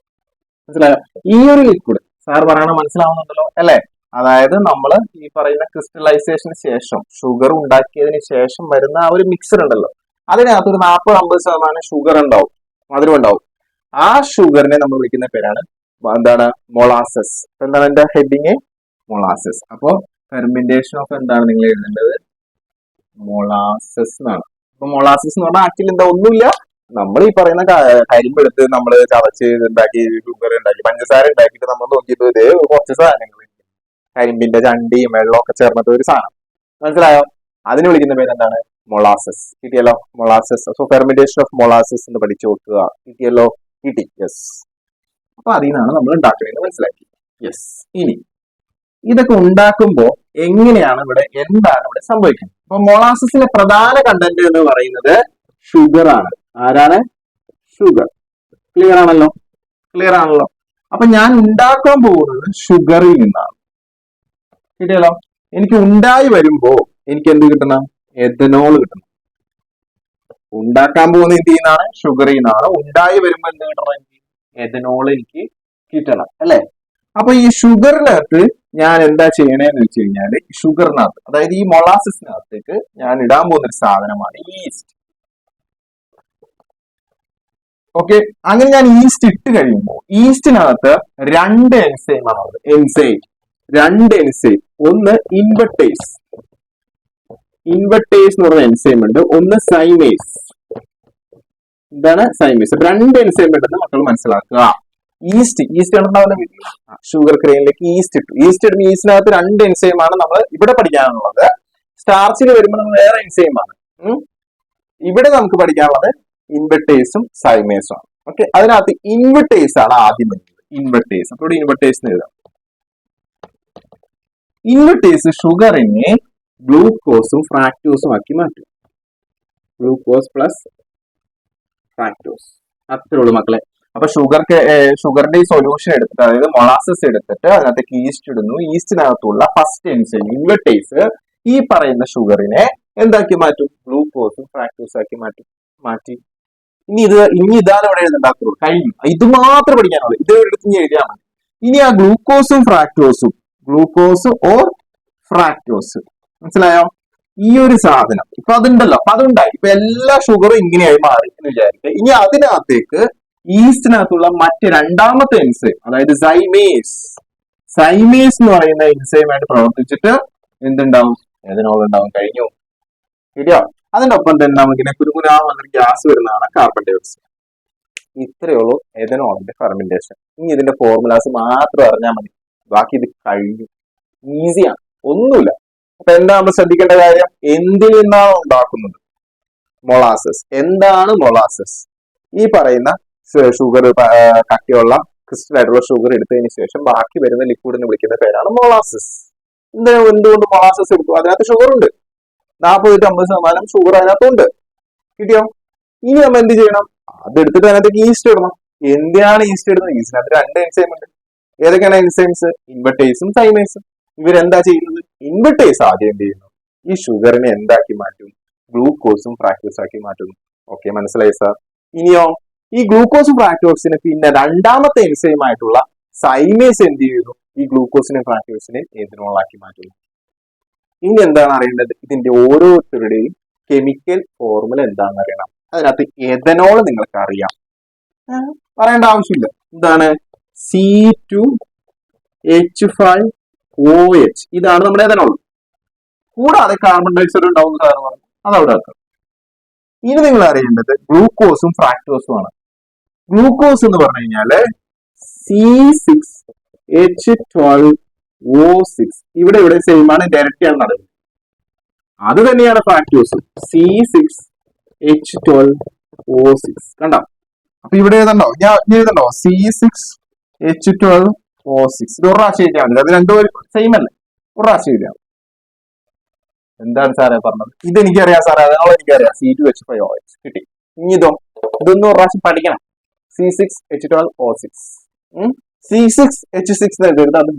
മനസ്സിലായോ? ഈ ഒരു ലിക്വിഡ് സാർ പറയണ മനസ്സിലാവുന്നുണ്ടല്ലോ അല്ലെ? അതായത് നമ്മൾ ഈ പറയുന്ന ക്രിസ്റ്റലൈസേഷന് ശേഷം, ഷുഗർ ഉണ്ടാക്കിയതിന് ശേഷം വരുന്ന ആ ഒരു മിക്സർ ഉണ്ടല്ലോ, അതിനകത്ത് ഒരു 40-50% ഷുഗർ ഉണ്ടാവും, മധുരം ഉണ്ടാവും. ആ ഷുഗറിനെ നമ്മൾ വിളിക്കുന്ന പേരാണ് എന്താണ്? മൊളാസസ്. എന്താണ് എന്റെ ഹെഡിങ്? മൊളാസസ്. അപ്പോ ഫെർമെന്റേഷൻ ഓഫ് എന്താണ് നിങ്ങൾ എഴുതേണ്ടത്? മൊളാസസ് എന്നാണ്. അപ്പൊ മൊളാസസ് എന്ന് പറഞ്ഞാൽ ആക്ച്വലി എന്താ? ഒന്നുമില്ല, നമ്മൾ ഈ പറയുന്ന കരിമ്പെടുത്ത് നമ്മൾ ചതച്ച് ഉണ്ടാക്കി, ഷുഗർ ഉണ്ടാക്കി, പഞ്ചസാര ഉണ്ടാക്കിയിട്ട് നമ്മൾ നോക്കിയിട്ട് ഇതേ കുറച്ച് സാധനങ്ങൾ, കരിമ്പിന്റെ ചണ്ടിയും വെള്ളമൊക്കെ ചേർന്നിട്ട് ഒരു സാധനം. മനസ്സിലായോ? അതിന് വിളിക്കുന്ന പേര് എന്താണ്? മൊളാസസ്. കിട്ടിയല്ലോ? Molasses. So fermentation of molasses എന്ന് പഠിച്ചു നോക്കുക. കിട്ടിയല്ലോ? കിട്ടി. യെസ്. അപ്പൊ അതിൽ നിന്നാണ് നമ്മൾ ഉണ്ടാക്കുന്നത്, മനസ്സിലാക്കി. യെസ്. ഇനി ഇതൊക്കെ ഉണ്ടാക്കുമ്പോൾ എങ്ങനെയാണ് എന്താണ് ഇവിടെ സംഭവിക്കുന്നത്? അപ്പൊ മൊളാസസിലെ പ്രധാന കണ്ടന്റ് എന്ന് പറയുന്നത് ഷുഗർ ആണ്. ആരാണ്? ഷുഗർ. ക്ലിയർ ആണല്ലോ? അപ്പൊ ഞാൻ ഉണ്ടാക്കാൻ പോകുന്നത് ഷുഗറിൽ നിന്നാണ്. കിട്ടിയല്ലോ? എനിക്ക് ഉണ്ടായി വരുമ്പോ എനിക്ക് എന്ത് കിട്ടണം? എഥനോൾ കിട്ടണം. ഉണ്ടാക്കാൻ പോകുന്ന എന്ത് ചെയ്യുന്നതാണ്? ഷുഗറിൽ നിന്നാണ്. ഉണ്ടായി വരുമ്പോ എന്ത് കിട്ടണം? എനിക്ക് എഥനോൾ എനിക്ക് കിട്ടണം, അല്ലെ? അപ്പൊ ഈ ഷുഗറിനകത്ത് ഞാൻ എന്താ ചെയ്യണേന്ന് വെച്ച് കഴിഞ്ഞാല്, ഷുഗറിനകത്ത്, അതായത് ഈ മൊളാസസിനകത്തേക്ക് ഞാൻ ഇടാൻ പോകുന്ന ഒരു സാധനമാണ് ഈസ്റ്റ്. ഓക്കെ, അങ്ങനെ ഞാൻ ഈസ്റ്റ് ഇട്ട് കഴിയുമ്പോൾ ഈസ്റ്റിനകത്ത് 2 എൻസൈം ആണ്. രണ്ട് എൻസൈം. ഒന്ന് ഇൻവെർട്ടേസ് എന്ന് പറഞ്ഞ എൻസൈം ഉണ്ട്, ഒന്ന് സൈമേസ്. എന്താണ് സൈമേസ്? 2 എൻസൈം ഉണ്ടെന്ന് മക്കൾ മനസ്സിലാക്കുക. ഈസ്റ്റ് ഉണ്ടാവുന്ന വീട്ടിൽ ഷുഗർ ക്രെയിനിലേക്ക് ഈസ്റ്റ് ഇടും. ഈസ്റ്റിനകത്ത് 2 എൻസൈം ആണ് നമ്മൾ ഇവിടെ പഠിക്കാനുള്ളത്. സ്റ്റാർച്ചിൽ വരുമ്പോൾ നമ്മൾ വേറെ എൻസൈം ആണ്. ഇവിടെ നമുക്ക് പഠിക്കാനുള്ളത് ഇൻവെർട്ടേസും സൈമേസും ആണ്. ഓക്കെ, അതിനകത്ത് ഇൻവെർട്ടേസ് ആണ് ആദ്യം വരുന്നത്. ഇൻവെർട്ടേസ്. അപ്പോൾ ഇവിടെ ഇൻവെർട്ടേസ് എഴുതാം. ഇൻവെർട്ടേസ് ഷുഗറിനെ ഗ്ലൂക്കോസും ഫ്രാക്ടോസും ആക്കി മാറ്റും. Glucose plus fructose. അത്രേ ഉള്ളൂ മക്കളെ. അപ്പൊ ഷുഗറിന്റെ ഈ സൊല്യൂഷൻ എടുത്തിട്ട്, അതായത് മൊളാസസ് എടുത്തിട്ട് അതിനകത്തേക്ക് ഈസ്റ്റ് ഇടുന്നു. ഈസ്റ്റിനകത്തുള്ള ഫസ്റ്റ് എൻസൈം ഇൻവെർട്ടേസ് ഈ പറയുന്ന ഷുഗറിനെ എന്താക്കി മാറ്റും? ഗ്ലൂക്കോസും ഫ്രാക്ടോസും ആക്കി മാറ്റി. ഇനി ഇതാണ് ഇവിടെ എഴുതണ്ടാക്കുള്ളൂ, കഴിഞ്ഞു. ഇത് മാത്രം പഠിക്കാനുള്ളൂ, ഇത് എടുത്ത് എഴുതിയാൽ മതി. ഇനി ആ ഗ്ലൂക്കോസും ഫ്രാക്ടോസും, ഗ്ലൂക്കോസ് ഓർ ഫ്രാക്ടോസ്, മനസ്സിലായോ? ഈ ഒരു സാധനം ഇപ്പൊ അതുണ്ടല്ലോ, അപ്പൊ അതുണ്ടായി. ഇപ്പൊ എല്ലാ ഷുഗറും ഇങ്ങനെയായി മാറി എന്ന് വിചാരിക്കുക. ഇനി അതിനകത്തേക്ക് ഈസ്റ്റിനകത്തുള്ള മറ്റ് രണ്ടാമത്തെ എൻസൈം, അതായത് സൈമേസ് എന്ന് പറയുന്ന എൻസൈമായിട്ട് പ്രവർത്തിച്ചിട്ട് എന്തുണ്ടാവും? എഥനോൾ ഉണ്ടാവും. കഴിഞ്ഞു. ശരിയോ? അതിന്റെ ഒപ്പം തന്നെ നമുക്കിങ്ങനെ കുരുകുരാന്ന് ഗ്യാസ് വരുന്നതാണ് കാർബൺ ഡൈ ഓക്സൈഡ്. ഇത്രയേ ഉള്ളൂ എഥനോളിന്റെ ഫെർമെന്റേഷൻ. ഇനി ഇതിന്റെ ഫോർമുലാസ് മാത്രം അറിഞ്ഞാൽ മതി, ബാക്കി ഇത് കഴിഞ്ഞു. ഈസിയാണ്, ഒന്നുമില്ല. അപ്പൊ എന്താ നമ്മൾ ശ്രദ്ധിക്കേണ്ട കാര്യം? എന്തിൽ നിന്നാണ് ഉണ്ടാക്കുന്നത്? മൊളാസസ്. എന്താണ് മൊളാസസ്? ഈ പറയുന്ന ഷുഗർ, കട്ടിയുള്ള ക്രിസ്റ്റൽ ആയിട്ടുള്ള ഷുഗർ എടുത്തതിന് ശേഷം ബാക്കി വരുന്ന ലിക്വിഡിനെ വിളിക്കുന്ന പേരാണ് മൊളാസസ്. എന്തുകൊണ്ട് മൊളാസസ് എടുത്തു? അതിനകത്ത് ഷുഗർ ഉണ്ട്, 40-50% ഷുഗർ അതിനകത്തുണ്ട്. കിട്ടിയോ? ഇനി നമ്മൾ എന്ത് ചെയ്യണം? അതെടുത്തിട്ട് അതിനകത്തേക്ക് ഈസ്റ്റ് ഇടണം. എന്തിനാണ് ഈസ്റ്റ് ഇടുന്നത്? ഈസ്റ്റിനകത്ത് 2 എൻസൈം ഉണ്ട്. ഏതൊക്കെയാണ് എൻസൈംസ്? ഇൻവെർട്ടേസും സൈമേസും. ഇവരെന്താ ചെയ്യുന്നത്? ഇൻവെർട്ടേസ് ആദ്യം എന്ത് ചെയ്യുന്നു? ഈ ഷുഗറിനെ എന്താക്കി മാറ്റും? ഗ്ലൂക്കോസും ഫ്രാക്ടോസും ആക്കി മാറ്റുന്നു. ഓക്കെ, മനസ്സിലായി സാർ? ഇനിയോ ഈ ഗ്ലൂക്കോസും ഫ്രാക്ടോസിനെ പിന്നെ രണ്ടാമത്തെ എൻസൈം ആയിട്ടുള്ള സൈമേസ് എന്ത് ചെയ്യുന്നു? ഈ ഗ്ലൂക്കോസിനെയും ഫ്രാക്ടോസിനെയും എഥനോളാക്കി മാറ്റുന്നു. ഇനി എന്താണ് അറിയേണ്ടത്? ഇതിന്റെ ഓരോരുത്തരുടെയും കെമിക്കൽ ഫോർമുല എന്താണെന്ന് അറിയണം. അതിനകത്ത് എഥനോൾ നിങ്ങൾക്ക് അറിയാം, പറയേണ്ട ആവശ്യമില്ല. എന്താണ്? C2H5OH. ഇതാണ് നമ്മുടെ എഥനോൾ. കൂടാതെ കാർബൺ ഡൈ ഓക്സൈഡ് ഉണ്ടാവുന്ന സാധനം പറഞ്ഞു, അതവിടെ വെക്കാം. ഇനി നിങ്ങൾ അറിയേണ്ടത് ഗ്ലൂക്കോസും ഫ്രാക്ടോസും ആണ്. ഗ്ലൂക്കോസ് എന്ന് പറഞ്ഞു കഴിഞ്ഞാല് C6H12O6. ഇവിടെ സെയിം ആണ്, ഡയറക്റ്റ് ആണ് നടക്കുന്നത്. അത് തന്നെയാണ് ഫ്രാക്ടോസും, C6H12O6. കണ്ടോ? അപ്പൊ ഇവിടെ എഴുതണ്ടോ? ഞാൻ എഴുതണ്ടോ? C6H12O6. ഇത് ഒരു പ്രാവശ്യം എഴുതിയാൽ മതി, അത് രണ്ടും സെയിം അല്ലേ? ഒരു പ്രാവശ്യം എഴുതിയാൽ. എന്താണ് സാറേ പറഞ്ഞത്? ഇതെനിക്കറിയാം സാറേ, അതിനോളം എനിക്കറിയാം. C2H5OH കിട്ടി. ഇനി ഇതൊന്നും ഒരു പ്രാവശ്യം പഠിക്കണം. C6H12O6. C6H6 എഴുതുന്നത് അത്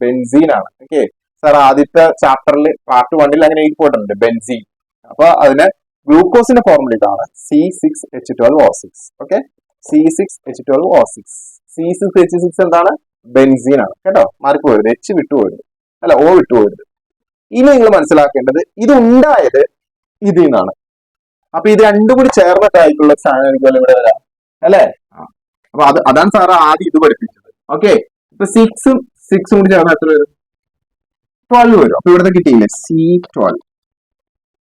ബെൻസീൻ ആണ്. ഓക്കെ സാർ, ആദ്യത്തെ ചാപ്റ്ററിൽ പാർട്ട് 1 അങ്ങനെ എഴുതി പോയിട്ടുണ്ട് ബെൻസീൻ. അപ്പൊ അതിന് ഗ്ലൂക്കോസിന്റെ ഫോർമുല ഇതാണ്, C6H12O6. Okay, C6H12O6. C6H6 എന്താണ്? ബെൻസീൻ ആണ് കേട്ടോ. മാർക്ക് പോയത്, H വിട്ടുപോയത്, അല്ല O വിട്ടുപോയത്. ഇനി നിങ്ങൾ മനസ്സിലാക്കേണ്ടത് ഇത് ഉണ്ടായത് ഇതിൽ നിന്നാണ്. അപ്പൊ ഇത് രണ്ടും കൂടി ചേർന്നിട്ടായിട്ടുള്ള സാധനം ഇവിടെ വരാം അല്ലെ? അപ്പൊ അതാണ് സാറ് ആദ്യം ഇത് പഠിപ്പിച്ചത്. ഓക്കെ, ഇപ്പൊ 6ഉം കൂടി ചേർന്ന് എത്ര വരും? 12 വരും. അപ്പൊ ഇവിടുത്തെ കിട്ടിയില്ലേ? C12.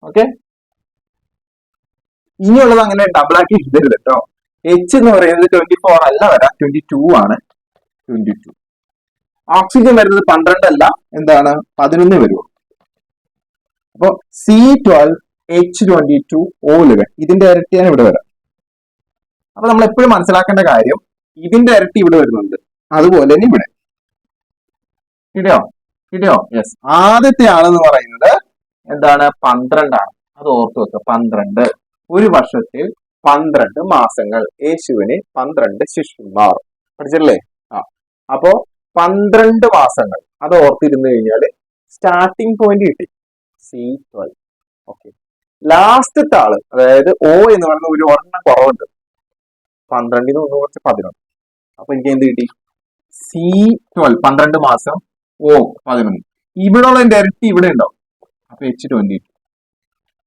ഓക്കെ, ഇനിയുള്ളത് അങ്ങനെ ഡബിൾ ആക്കി എഴുതരുത് കേട്ടോ. H എന്ന് പറയുന്നത് 24 അല്ല വരാം, 22 ആണ്. 22. ഓക്സിജൻ വരുന്നത് 12 അല്ല, എന്താണ്? 11 വരുമോ? അപ്പൊ C12H22O11. ഇതിന്റെ ഇരട്ടിയാണ് ഇവിടെ വരാം. അപ്പൊ നമ്മൾ എപ്പോഴും മനസ്സിലാക്കേണ്ട കാര്യം, ഇതിന്റെ ഇരട്ടി ഇവിടെ വരുന്നുണ്ട്, അതുപോലെ തന്നെ ഇവിടെ. കിട്ടിയോ? യെസ്. ആദ്യത്തെ ആളെന്ന് പറയുന്നത് എന്താണ്? 12 ആണ്. അത് ഓർത്തു വെക്കുക. 12. ഒരു വർഷത്തിൽ 12 മാസങ്ങൾ. യേശുവിന് 12 ശിഷ്യന്മാർ. പഠിച്ചില്ലേ? അപ്പോ 12 മാസങ്ങൾ. അത് ഓർത്തിരുന്നു കഴിഞ്ഞാല് സ്റ്റാർട്ടിംഗ് പോയിന്റ് കിട്ടി, C12. ഓക്കെ, ലാസ്റ്റത്തെ ആള്, അതായത് O എന്ന് പറയുന്ന ഒരു ഒരെണ്ണം കുറവുണ്ട്. 12 ഒന്ന് കുറച്ച് 11. അപ്പൊ എനിക്ക് എന്ത് കിട്ടി? C12. 12 മാസം, O 11. ഇവിടെയുള്ള ഇരട്ടി ഇവിടെ ഉണ്ടാവും. അപ്പൊ H22.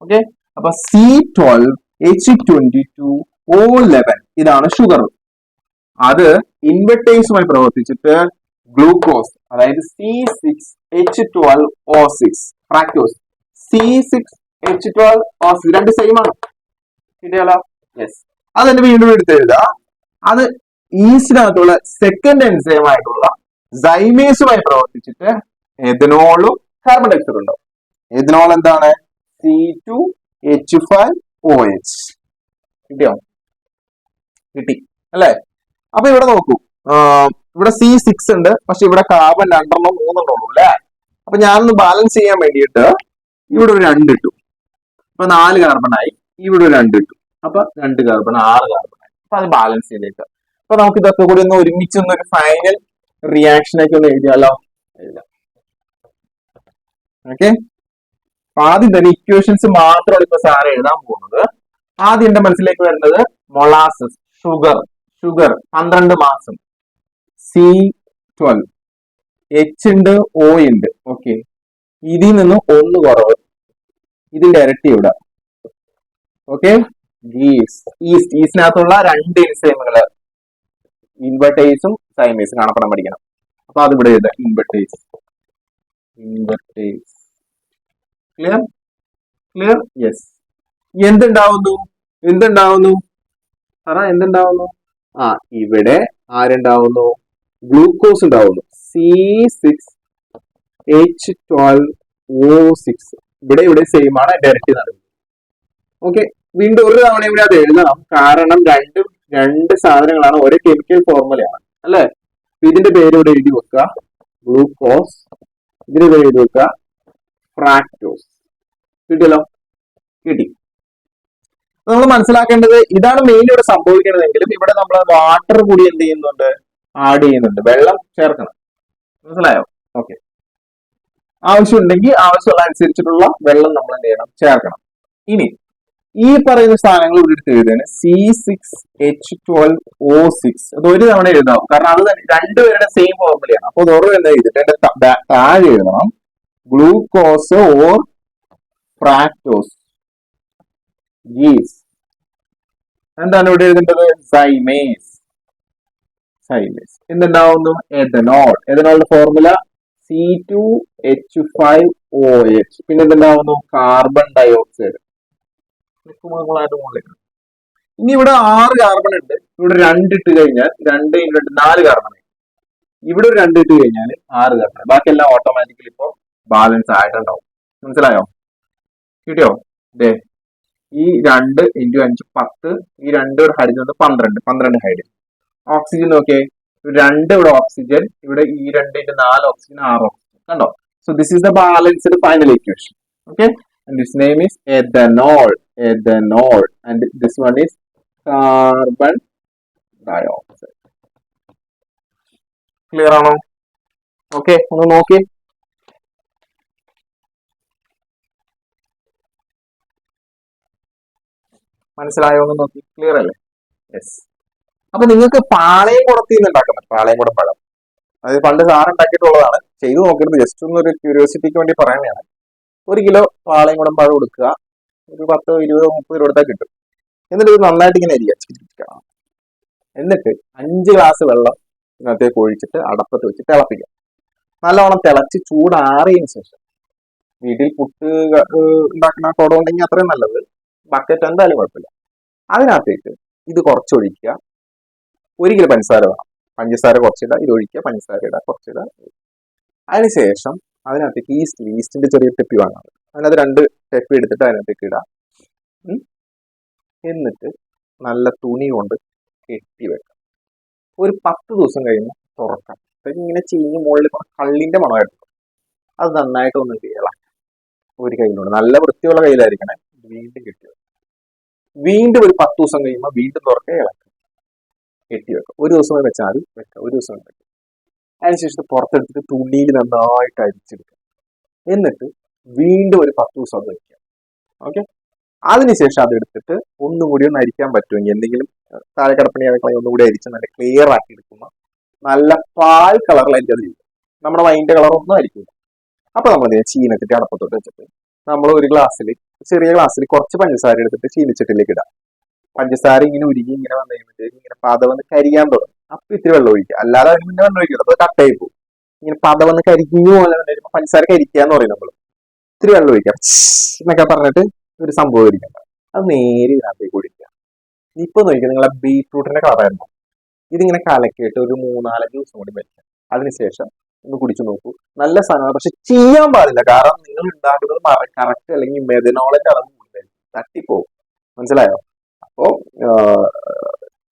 ഓക്കെ, അപ്പൊ C12H22O11 ഇതാണ് ഷുഗർ. അത് ഇൻവെർട്ടേസുമായി പ്രവർത്തിച്ചിട്ട് ഗ്ലൂക്കോസ്, അതായത് C6H12O6. Fructose C6H12O6. രണ്ട് സെയിം ആണ്. കിട്ടിയാലോ? യെസ്. അതെന്നെ വീണ്ടും എടുത്ത് എഴുതാ. അത് ഈസ്റ്റിനകത്തുള്ള സെക്കൻഡ് എൻസൈം ആയിട്ടുള്ള സൈമേസുമായി പ്രവർത്തിച്ചിട്ട് എഥനോളും കാർബൺ ഡൈ ഓക്സൈഡും ഉണ്ടാവും. എഥനോൾ എന്താണ്? C2H5OH. കിട്ടി അല്ലെ? അപ്പൊ ഇവിടെ നോക്കൂ, ഇവിടെ C6 ഉണ്ട്, പക്ഷെ ഇവിടെ കാർബൺ 2 3 ഉള്ളൂ അല്ലെ? അപ്പൊ ഞാനൊന്ന് ബാലൻസ് ചെയ്യാൻ വേണ്ടിയിട്ട് ഇവിടെ ഒരു 2 ഇട്ടു. അപ്പൊ 4 കാർബൺ ആയി. ഇവിടെ ഒരു 2 ഇട്ടു. അപ്പൊ 2 കാർബൺ 6 കാർബൺ ആയി. അപ്പൊ അത് ബാലൻസ് ചെയ്തേക്കാം. അപ്പൊ നമുക്ക് ഇതൊക്കെ കൂടി ഒന്ന് ഒരുമിച്ച് ഒരു ഫൈനൽ റിയാക്ഷനൊക്കെ ഒന്ന് എഴുതിയാലോ? എഴുതാം. ഓക്കെ, ആദ്യം തന്നെ ഇക്വേഷൻസ് മാത്രമാണ് ഇപ്പൊ സാറ് എഴുതാൻ പോകുന്നത്. ആദ്യം എന്റെ മനസ്സിലേക്ക് വരുന്നത് മൊളാസസ്, ഷുഗർ, 12 മാസം, C12, H ഉണ്ട്, O ഉണ്ട്. ഓക്കെ, ഇതിൽ നിന്ന് 1 കുറവ്, ഇതിന്റെ ഇരട്ടി ഇവിടെ. ഓക്കെ, ഈസ്റ്റിനകത്തുള്ള 2 എൻസൈമുകള് ഇൻവെർട്ടേസും സൈമേസും കാണപ്പെടാൻ പഠിക്കണം. അപ്പൊ അത് ഇവിടെ എഴുതാം, ഇൻവെർട്ടേസ്. ക്ലിയർ? യെസ്. എന്തുണ്ടാവുന്നു പറ, എന്തുണ്ടാവുന്നു? ഇവിടെ ആരുണ്ടാവുന്നു? ഗ്ലൂക്കോസ് ഉണ്ടാവുന്നു, C6H12O6. ഇവിടെ സെയിം ആണ്, ഡയറക്റ്റ് നടക്കുന്നത്. ഓക്കെ, വീണ്ടും ഒരു തവണ ഇവിടെ അത് എഴുതണം, കാരണം രണ്ട് സാധനങ്ങളാണ്, ഒരേ കെമിക്കൽ ഫോർമുലയാണ് അല്ലെ. ഇതിന്റെ പേര് ഇവിടെ എഴുതി വെക്കുക, ഗ്ലൂക്കോസ്. ഇതിന്റെ പേര് എഴുതി വെക്കുക, ഫ്രാക്ടോസ്. കിട്ടിയല്ലോ? കിട്ടി. നമ്മൾ മനസ്സിലാക്കേണ്ടത് ഇതാണ് മെയിൻ ഇവിടെ സംഭവിക്കണതെങ്കിലും ഇവിടെ നമ്മൾ വാട്ടർ കൂടി എന്ത് ചെയ്യുന്നുണ്ട്? ആഡ് ചെയ്യുന്നുണ്ട്, വെള്ളം ചേർക്കണം. മനസ്സിലായോ? ഓക്കെ, ആവശ്യമുണ്ടെങ്കിൽ ആവശ്യമുള്ള അനുസരിച്ചിട്ടുള്ള വെള്ളം നമ്മൾ എന്ത് ചെയ്യണം? ചേർക്കണം. ഇനി ഈ പറയുന്ന സാധനങ്ങൾ ഇവിടെ എടുത്ത് എഴുതാണ്, C6H12O6. അത് ഒരു തവണ എഴുതാവും, കാരണം അത് രണ്ടുപേരുടെ സെയിം ഫോർമുലയാണ്. അപ്പൊ അതോടെ എന്താ ചെയ്തിട്ട് താഴെ എഴുതണം, ഗ്ലൂക്കോസ് ഓർ ഫ്രാക്ടോസ് ഗീസ്. എന്താണ് ഇവിടെ എഴുതേണ്ടത്? സൈമേസ്. എന്തുണ്ടാവുന്നു? എഥനോളിന്റെ ഫോർമുല C2H5OH. പിന്നെ എന്തുണ്ടാവുന്നു? Carbon dioxide. ഇനി ഇവിടെ 6 കാർബൺ ഉണ്ട്, ഇവിടെ 2 ഇട്ട് കഴിഞ്ഞാൽ 2 × 2 4 കാർബൺ. ഇവിടെ ഒരു 2 ഇട്ട് കഴിഞ്ഞാൽ 6 കാർബൺ. ബാക്കിയെല്ലാം ഓട്ടോമാറ്റിക്കലി ഇപ്പൊ ബാലൻസ് ആയിട്ടുണ്ടാവും. മനസ്സിലായോ? കിട്ടിയോ? ഈ 2 × 5 10, ഈ 2 ഹൈഡ്രജൻ 12 ഹൈഡ്രജൻ. ഓക്സിജൻ നോക്കിയേ, 2 ഇവിടെ ഓക്സിജൻ, ഇവിടെ ഈ 2 × 4 ഓക്സിജൻ 6 ഓക്സിജൻ. കണ്ടോ? So this is the balanced final equation. Okay, and this name is ethanol, and this one is carbon dioxide. Clear ആണോ? ഓക്കെ, ഒന്ന് നോക്കി. മനസ്സിലായോ? ഒന്ന് നോക്കി. ക്ലിയർ അല്ലേ? യെസ്. അപ്പൊ നിങ്ങൾക്ക് പാളയം കുടത്തിൽ നിന്ന് ഉണ്ടാക്കാൻ പറ്റും, പാളയം കുടം പഴം. അത് പണ്ട് സാറ് ഉണ്ടാക്കിയിട്ടുള്ളതാണ്, ചെയ്തു നോക്കരുത്, ജസ്റ്റ് ഒന്നൊരു ക്യൂരിയോസിറ്റിക്ക് വേണ്ടി പറയുന്നതാണ്. 1 കിലോ പാളയം കുടം പഴം കൊടുക്കുക, ഒരു 10, 20, 30 രൂപ കൊടുത്താൽ കിട്ടും. എന്നിട്ട് ഇത് നന്നായിട്ട് ഇങ്ങനെ അരിയാം. എന്നിട്ട് 5 ഗ്ലാസ് വെള്ളം ഇതിനകത്തേക്ക് ഒഴിച്ചിട്ട് അടപ്പത്ത് വെച്ച് തിളപ്പിക്കാം. നല്ലവണ്ണം തിളച്ച് ചൂടാറിയതിനു ശേഷം, വീട്ടിൽ പുട്ട് ഉണ്ടാക്കുന്ന കുടം ഉണ്ടെങ്കിൽ അത്രയും നല്ലത്, ബക്കറ്റ് എന്തായാലും കുഴപ്പമില്ല. അതിനകത്തേക്ക് ഇത് കുറച്ചൊഴിക്കുക. 1 കിലോ പഞ്ചസാര വേണം, പഞ്ചസാര കുറച്ചിടുക, ഇത് ഒഴിക്കുക, പഞ്ചസാര ഇടുക, കുറച്ചിടുക. അതിനുശേഷം അതിനകത്തേക്ക് ഈസ്റ്റിന്റെ ചെറിയ ടെപ്പി വാങ്ങാം. അതിനകത്ത് 2 ടെപ്പി എടുത്തിട്ട് അതിനകത്തേക്ക് ഇടാം. എന്നിട്ട് നല്ല തുണി കൊണ്ട് കെട്ടി വെക്കാം. ഒരു 10 ദിവസം കഴിയുമ്പോൾ തുറക്കാം. ഇങ്ങനെ ചീഞ്ഞ് മുകളിൽ കള്ളിന്റെ മണമായിട്ട് അത് നന്നായിട്ട് ഒന്ന് ഇളക്കാം. ഒരു കയ്യിലുണ്ട്, നല്ല വൃത്തിയുള്ള കയ്യിലായിരിക്കണേ. വീണ്ടും കെട്ടി വെക്കാം. വീണ്ടും ഒരു 10 ദിവസം കഴിയുമ്പോൾ വീണ്ടും തുറക്കുക, ഇളക്കാം, കെട്ടി വെക്കാം. 1 ദിവസം വെച്ചാൽ വെക്കാം, 1 ദിവസം വെക്കാം. അതിനുശേഷം പുറത്തെടുത്തിട്ട് തുണിയിൽ നന്നായിട്ട് അരിച്ചെടുക്കുക. എന്നിട്ട് വീണ്ടും ഒരു 10 ദിവസം അത് വയ്ക്കുക. ഓക്കെ, അതിനുശേഷം അത് എടുത്തിട്ട് ഒന്നുകൂടി ഒന്ന് അരിക്കാൻ പറ്റുമെങ്കിൽ, എന്തെങ്കിലും താഴെ കിടപ്പണി അതൊക്കെ ഒന്നുകൂടി അരിച്ച് നല്ല ക്ലിയർ ആക്കി എടുക്കുമ്പോൾ നല്ല പാൽ കളറിലായിരിക്കും അത് ഇരിക്കും. നമ്മുടെ വൈൻ്റെ കളർ ഒന്നും ആയിരിക്കില്ല. അപ്പൊ നമ്മൾ ചീനച്ചട്ടി അടപ്പത്തോട്ട് വെച്ചിട്ട് നമ്മൾ ഒരു ഗ്ലാസ്സിൽ, ചെറിയ ഗ്ലാസ്സിൽ കുറച്ച് പഞ്ചസാര എടുത്തിട്ട് ചീനച്ചട്ടിലേക്ക് ഇടാം. പഞ്ചസാര ഇങ്ങനെ ഉരുകി ഇങ്ങനെ വന്നു കഴിയുമ്പോഴത്തേക്ക് ഇങ്ങനെ പത വന്ന് കരിയാൻ തുടങ്ങും. അപ്പൊ ഇത്തിരി വെള്ളം ഒഴിക്കുക, അല്ലാതെ അതിന് മുന്നേ വെള്ളം ഒഴിക്കുന്നത്, അത് കട്ടായി പോകും. ഇങ്ങനെ പത വന്ന് കരിഞ്ഞു പോലെ പഞ്ചസാര കരിക്കാന്ന് പറയും നമ്മൾ. ഇത്തിരി വെള്ളം ഒഴിക്കാം എന്നൊക്കെ പറഞ്ഞിട്ട് ഒരു സംഭവം ഇരിക്കണ്ട, അത് നേരെ ഇതിനകത്തേക്ക് ഒഴിക്കുക. ഇപ്പൊ നോക്കിയാൽ നിങ്ങളെ ബീറ്റ്റൂട്ടിന്റെ കളറായിരുന്നു. ഇതിങ്ങനെ കലക്കിയിട്ട് ഒരു 3-4 ദിവസം കൂടി വയ്ക്കുക. അതിനുശേഷം ഒന്ന് കുടിച്ചു നോക്കൂ, നല്ല സാധനമാണ്. പക്ഷെ ചെയ്യാൻ പാടില്ല, കാരണം നിങ്ങൾ ഉണ്ടാക്കുന്നത് കറക്റ്റ് അല്ലെങ്കിൽ മെഥനോളിന്റെ അളവ് തട്ടിപ്പോകും. മനസ്സിലായോ? അപ്പോ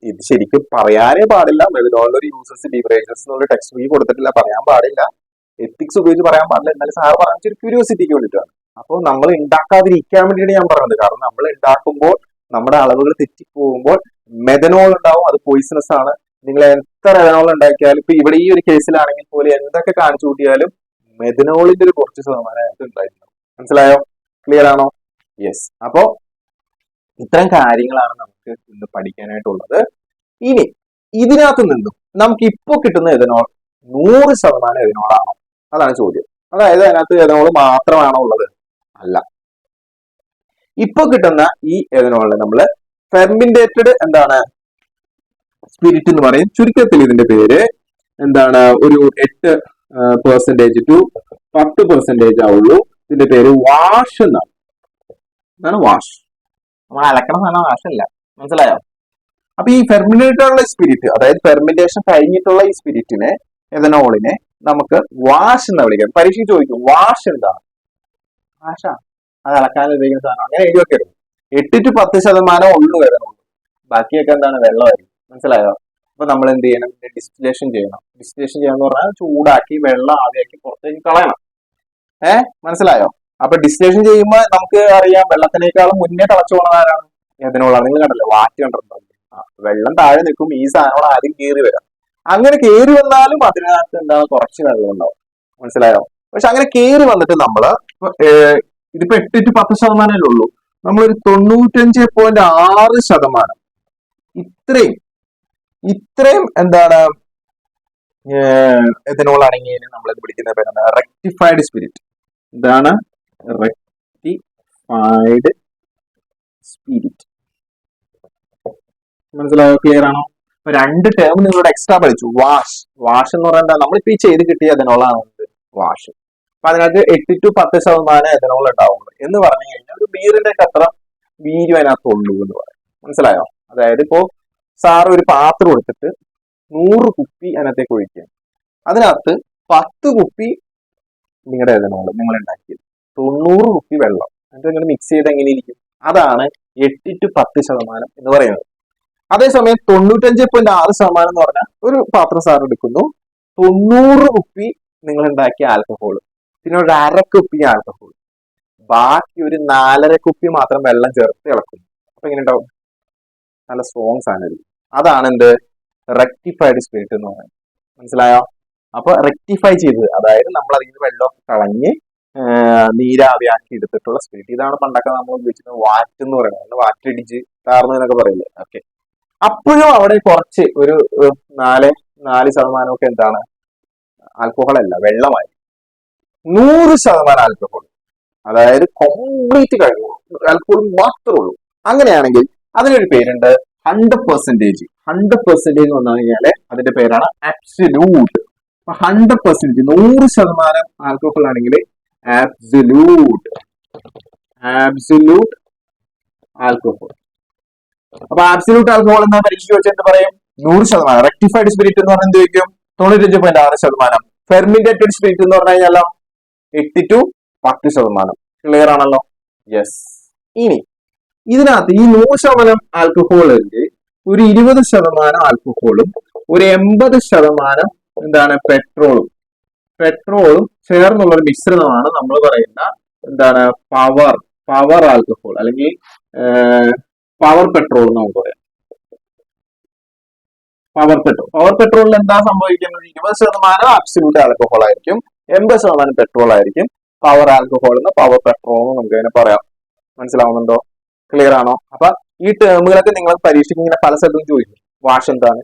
ഇത് ശരിക്കും പറയാനേ പാടില്ല. മെഥനോളിന്റെ ഒരു യൂസസ് ബീവറേജസ് എന്നുള്ള ടെക്സ്റ്റ് ബുക്ക് കൊടുത്തിട്ടില്ല, പറയാൻ പാടില്ല. എത്തിക്സ് ഉപയോഗിച്ച് പറയാൻ പാടില്ല. എന്നാലും സാർ പറഞ്ഞ ഒരു ക്യൂരിയോസിറ്റിക്ക് വേണ്ടിയിട്ടാണ്. അപ്പോൾ നമ്മൾ ഉണ്ടാക്കാതിരിക്കാൻ വേണ്ടിയാണ് ഞാൻ പറഞ്ഞത്. കാരണം നമ്മൾ ഉണ്ടാക്കുമ്പോൾ നമ്മുടെ അളവുകൾ തെറ്റിപ്പോകുമ്പോൾ മെഥനോൾ ഉണ്ടാവും, അത് പോയിസണസ് ആണ്. നിങ്ങൾ എത്ര മെഥനോൾ ഉണ്ടാക്കിയാലും, ഇപ്പൊ ഇവിടെ ഈ ഒരു കേസിലാണെങ്കിൽ പോലും എന്തൊക്കെ കാണിച്ചു കൂട്ടിയാലും മെഥനോളിന്റെ ഒരു കുറച്ച് ശതമാനം ഉണ്ടായിരുന്നു. മനസ്സിലായോ? ക്ലിയർ ആണോ? യെസ്. അപ്പോ ഇത്തരം കാര്യങ്ങളാണ് നമുക്ക് ഇന്ന് പഠിക്കാനായിട്ടുള്ളത്. ഇനി ഇതിനകത്ത് നിന്നും നമുക്ക് ഇപ്പോ കിട്ടുന്ന എഥനോൾ 100% എഥനോളാണോ? അതാണ് ചോദ്യം. അതായത് അതിനകത്ത് എഥനോൾ മാത്രമാണോ ഉള്ളത്? അല്ല. ഇപ്പൊ കിട്ടുന്ന ഈ എഥനോളിനെ നമ്മൾ ഫെർമിന്റേറ്റഡ് എന്താണ് സ്പിരിറ്റ് എന്ന് പറയും. ചുരുക്കത്തിൽ ഇതിന്റെ പേര് എന്താണ്, ഒരു 8% to 10% ആവുള്ളൂ. ഇതിന്റെ പേര് വാഷ് എന്നാണ്. ഇതാണ് വാഷ്. നമ്മൾ അലക്കണ സാധനം വാഷല്ല, മനസ്സിലായോ? അപ്പൊ ഈ ഫെർമിനേറ്റുള്ള സ്പിരിറ്റ്, അതായത് ഫെർമിനേഷൻ കഴിഞ്ഞിട്ടുള്ള ഈ സ്പിരിറ്റിനെ, എഥനോളിനെ നമുക്ക് വാഷ് എന്ന് വിളിക്കാം. പരീക്ഷയ്ക്ക് ചോദിക്കും വാഷ് എന്താണ്? വാഷാ, അത് അളക്കാൻ ഉപയോഗിക്കുന്ന സാധനം. അങ്ങനെ എഴുതി വെക്കരുത്. 8 to 10% ഉള്ളു എഥനോൾ, ബാക്കിയൊക്കെ എന്താണ്, വെള്ളമായിരിക്കും. മനസ്സിലായോ? അപ്പൊ നമ്മൾ എന്ത് ചെയ്യണം? ഡിസ്റ്റിലേഷൻ ചെയ്യണം. ഡിസ്റ്റിലേഷൻ ചെയ്യാന്ന് പറഞ്ഞാൽ ചൂടാക്കി വെള്ളം ആവിയാക്കി പുറത്തേക്ക് കളയണം. മനസ്സിലായോ? അപ്പൊ ഡിസ്റ്റിലേഷൻ ചെയ്യുമ്പോൾ നമുക്ക് അറിയാം, വെള്ളത്തിനേക്കാളും മുന്നേ തിളച്ചു പോകുന്നത് ആരാണ്? എഥനോളാണ്. നിങ്ങൾ കണ്ടല്ലോ, വാറ്റ് കണ്ടിട്ടുണ്ടോ? വെള്ളം താഴെ നിൽക്കും, ഈ സാധനങ്ങൾ ആദ്യം കയറി വരാം. അങ്ങനെ കയറി വന്നാലും അതിനകത്ത് എന്താണ്, കുറച്ച് വെള്ളം ഉണ്ടാവും. മനസ്സിലായോ? പക്ഷെ അങ്ങനെ കയറി വന്നിട്ട് നമ്മള് ഇതിപ്പോ 8 to 10% ഉള്ളൂ. നമ്മളൊരു 95.6% ഇത്രയും എന്താണ് എഥനോൾ അടങ്ങിയതിന് നമ്മൾ പിടിക്കുന്ന പേരാണ് റെക്ടിഫൈഡ് സ്പിരിറ്റ്. എന്താണ് റെക്ടിഫൈഡ് സ്പിരിറ്റ്? മനസ്സിലായോ? ക്ലിയർ ആണോ? അപ്പൊ 2 ടേം നിങ്ങളോട് എക്സ്ട്രാ പഠിച്ചു. വാഷ് എന്ന് പറയുന്നത് എന്താ, നമ്മളിപ്പോ ഈ ചെയ്ത് കിട്ടിയ എഥനോളാണ് വാഷ്. അപ്പൊ അതിനകത്ത് 8 to 10% എഥനോൾ ഉണ്ടാവുള്ളൂ എന്ന് പറഞ്ഞു കഴിഞ്ഞാൽ ഒരു ബീറിന്റെ ഒക്കെ അത്ര വീര്യം അതിനകത്ത് ഉള്ളൂ എന്ന് പറയും. മനസ്സിലായോ? അതായത് ഇപ്പോ സാറ് ഒരു പാത്രം എടുത്തിട്ട് 100 കുപ്പി അതിനകത്തേക്ക് ഒഴിക്കുക. അതിനകത്ത് 10 കുപ്പി നിങ്ങളുടെ എഥനോൾ നിങ്ങൾ ഉണ്ടാക്കിയത്, 90 കുപ്പി വെള്ളം, എന്നിട്ട് നിങ്ങൾ മിക്സ് ചെയ്ത് എങ്ങനെ ഇരിക്കും? അതാണ് 8 to 10% എന്ന് പറയുന്നത്. അതേസമയം 95.6% എന്ന് പറഞ്ഞാൽ ഒരു പാത്രം സാർ എടുക്കുന്നു, 90 കുപ്പി നിങ്ങൾ ഉണ്ടാക്കിയ ആൽക്കഹോൾ, പിന്നെ ഒരു 1/2 കുപ്പി ആൽക്കഹോൾ, ബാക്കി ഒരു 4.5 കുപ്പി മാത്രം വെള്ളം ചേർത്ത് ഇളക്കുന്നു. അപ്പൊ എങ്ങനെ ഉണ്ടാവും? നല്ല സ്ട്രോങ് സാധനം. അതാണ് എന്ത്, റെക്ടിഫൈഡ് സ്പിരിറ്റ് എന്ന് പറയുന്നത്. മനസ്സിലായോ? അപ്പൊ റെക്ടിഫൈ ചെയ്തത്, അതായത് നമ്മൾ അതിൽ നിന്ന് വെള്ളമൊക്കെ കളഞ്ഞ് നീരാവിയാക്കി എടുത്തിട്ടുള്ള സ്പിരിറ്റ്. ഇതാണ് പണ്ടൊക്കെ നമ്മൾ ഉപയോഗിച്ചിരുന്നത് വാറ്റ് എന്ന് പറയുന്നത്. വാറ്റടിച്ച് താർന്നതിനൊക്കെ പറയില്ലേ? ഓക്കെ. അപ്പോഴും അവിടെ കുറച്ച് ഒരു 4% ഒക്കെ എന്താണ്, ആൽക്കഹോൾ അല്ല, വെള്ളമായി. 100% ആൽക്കഹോൾ, അതായത് കംപ്ലീറ്റ് കഴിഞ്ഞു, ആൽക്കഹോൾ മാത്രമേ ഉള്ളൂ. അങ്ങനെയാണെങ്കിൽ അതിനൊരു പേരുണ്ട് 100%. 100% എന്ന് പറഞ്ഞു കഴിഞ്ഞാല് അതിന്റെ പേരാണ് അബ്സല്യൂട്ട്. 100%, 100% ആൽക്കഹോൾ ആണെങ്കിൽ ആബ്സല്യൂട്ട് ആൽക്കഹോൾ. അപ്പൊ ആബ്സല്യൂട്ട് ആൽക്കഹോൾ എന്നാ പരീക്ഷ വെച്ചാൽ എന്ത് പറയും? 100%. റെക്ടിഫൈഡ് സ്പിരിറ്റ് എന്ന് പറഞ്ഞാൽ എന്ത് ചോദിക്കും? 95.6%. ഫെർമിന്റേറ്റഡ് സ്പിരിറ്റ് എന്ന് പറഞ്ഞു കഴിഞ്ഞാൽ 8 to 10%. ക്ലിയർ ആണല്ലോ? യെസ്. ഇനി ഇതിനകത്ത് ഈ 100% ആൽക്കഹോളിന്റെ ഒരു 20% ആൽക്കഹോളും ഒരു 80% എന്താണ്, പെട്രോളും ചേർന്നുള്ള ഒരു മിശ്രിതമാണ് നമ്മൾ പറയുന്ന എന്താണ്, പവർ ആൽക്കഹോൾ, അല്ലെങ്കിൽ പവർ പെട്രോൾ എന്ന് നമുക്ക് പറയാം. പവർ പെട്രോളിൽ എന്താ സംഭവിക്കുന്നത്? 20% അബ്സല്യൂട്ട് ആൽക്കഹോൾ ആയിരിക്കും, 80% പെട്രോൾ ആയിരിക്കും. പവർ ആൽക്കഹോൾ എന്ന്, പവർ പെട്രോൾ എന്ന് നമുക്ക് അതിനെ പറയാം. മനസ്സിലാവുന്നുണ്ടോ? ക്ലിയർ ആണോ? അപ്പൊ ഈ ടേമുകളൊക്കെ നിങ്ങൾ പരീക്ഷയ്ക്ക് ഇങ്ങനെ പല സ്ഥലത്തും ചോദിക്കും. വാഷ് എന്താണ്,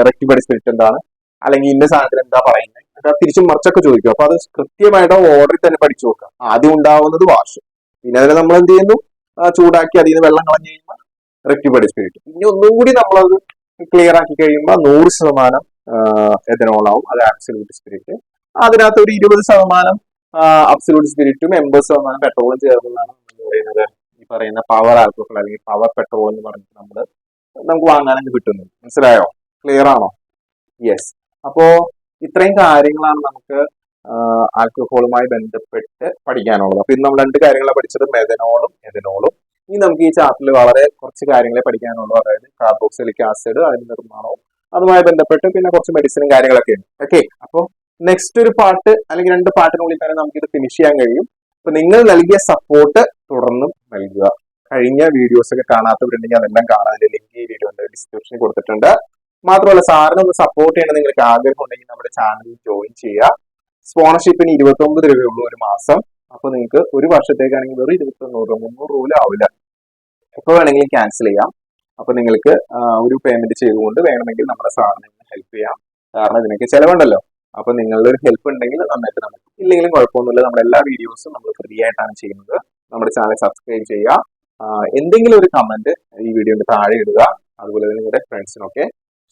റെക്ടിഫൈഡ് സ്പിരിറ്റ് എന്താണ്, അല്ലെങ്കിൽ ഇന്ന സാധനത്തിന് എന്താ പറയുന്നത്, തിരിച്ചും മറിച്ചൊക്കെ ചോദിക്കും. അപ്പൊ അത് കൃത്യമായിട്ട് ഓർഡറിൽ തന്നെ പഠിച്ചു നോക്കുക. ആദ്യം ഉണ്ടാവുന്നത് വാഷ്, പിന്നെ അതിനെ നമ്മൾ എന്ത് ചെയ്യുന്നു, ചൂടാക്കി അതിൽ നിന്ന് വെള്ളം കളഞ്ഞു കഴിയുമ്പോൾ റെക്ടിഫൈഡ് സ്പിരിറ്റ്. ഇനി ഒന്നും കൂടി നമ്മളത് ക്ലിയർ ആക്കി കഴിയുമ്പോൾ 100% എഥനോൾ ആവും, അത് ആബ്സല്യൂട്ട് സ്പിരിറ്റ്. അതിനകത്ത് ഒരു 20% അബ്സല്യൂട്ട് സ്പിരിറ്റും 80% പെട്രോളും ചേർന്നതാണ് പറയുന്നത് ഈ പറയുന്ന പവർ ആൽക്കഹോൾ അല്ലെങ്കിൽ പവർ പെട്രോൾ എന്ന് പറഞ്ഞിട്ട് നമുക്ക് വാങ്ങാനൊക്കെ കിട്ടുന്നത്. മനസ്സിലായോ? ക്ലിയർ ആണോ? യെസ്. അപ്പോ ഇത്രയും കാര്യങ്ങളാണ് നമുക്ക് ആൽക്കഹോളുമായി ബന്ധപ്പെട്ട് പഠിക്കാനുള്ളത്. അപ്പൊ ഇന്ന് നമ്മൾ 2 കാര്യങ്ങളാണ് പഠിച്ചത്, മെഥനോളും എഥനോളും. ഇനി നമുക്ക് ഈ ചാപ്റ്ററിൽ വളരെ കുറച്ച് കാര്യങ്ങളെ പഠിക്കാനുള്ളൂ, അതായത് കാർബോക്സിലിക് ആസിഡ്, അതിന്റെ നിർമ്മാണവും അതുമായി ബന്ധപ്പെട്ട് പിന്നെ കുറച്ച് മെഡിസിനും കാര്യങ്ങളൊക്കെ ഉണ്ട്. ഓക്കെ. അപ്പോൾ നെക്സ്റ്റ് ഒരു പാർട്ട് അല്ലെങ്കിൽ 2 പാർട്ടിനുള്ളിൽ തന്നെ നമുക്ക് ഇത് ഫിനിഷ് ചെയ്യാൻ കഴിയും. അപ്പൊ നിങ്ങൾ നൽകിയ സപ്പോർട്ട് തുടർന്നും നൽകുക. കഴിഞ്ഞ വീഡിയോസ് ഒക്കെ കാണാത്തവരുണ്ടെങ്കിൽ അതെല്ലാം കാണാതിന്റെ ലിങ്ക് ഈ വീഡിയോന്റെ ഡിസ്ക്രിപ്ഷനിൽ കൊടുത്തിട്ടുണ്ട്. മാത്രമല്ല, സാറിനെ ഒന്ന് സപ്പോർട്ട് ചെയ്യണം നിങ്ങൾക്ക് ആഗ്രഹം ഉണ്ടെങ്കിൽ നമ്മുടെ ചാനലിൽ ജോയിൻ ചെയ്യുക. സ്പോൺസർഷിപ്പിന് 29 രൂപയുള്ളൂ ഒരു മാസം. അപ്പൊ നിങ്ങൾക്ക് ഒരു വർഷത്തേക്കാണെങ്കിൽ വെറും 21 രൂപ 300 രൂപ ആവില്ല. എപ്പോൾ വേണമെങ്കിലും ക്യാൻസൽ ചെയ്യാം. അപ്പൊ നിങ്ങൾക്ക് ഒരു പേയ്മെന്റ് ചെയ്തുകൊണ്ട് വേണമെങ്കിൽ നമ്മുടെ സാറിനെ ഹെൽപ്പ് ചെയ്യാം. കാരണം ഇതിനൊക്കെ ചിലവുണ്ടല്ലോ. അപ്പൊ നിങ്ങളുടെ ഒരു ഹെൽപ്പ് ഉണ്ടെങ്കിൽ നന്നായിട്ട് നമുക്ക്, ഇല്ലെങ്കിലും കുഴപ്പമൊന്നുമില്ല. നമ്മുടെ എല്ലാ വീഡിയോസും നമ്മൾ ഫ്രീ ആയിട്ടാണ് ചെയ്യുന്നത്. നമ്മുടെ ചാനൽ സബ്സ്ക്രൈബ് ചെയ്യുക. എന്തെങ്കിലും ഒരു കമന്റ് ഈ വീഡിയോയുടെ താഴെ ഇടുക. അതുപോലെ തന്നെ നിങ്ങളുടെ ഫ്രണ്ട്സിനൊക്കെ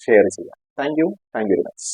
ഷെയർ ചെയ്യുക. Thank you very much.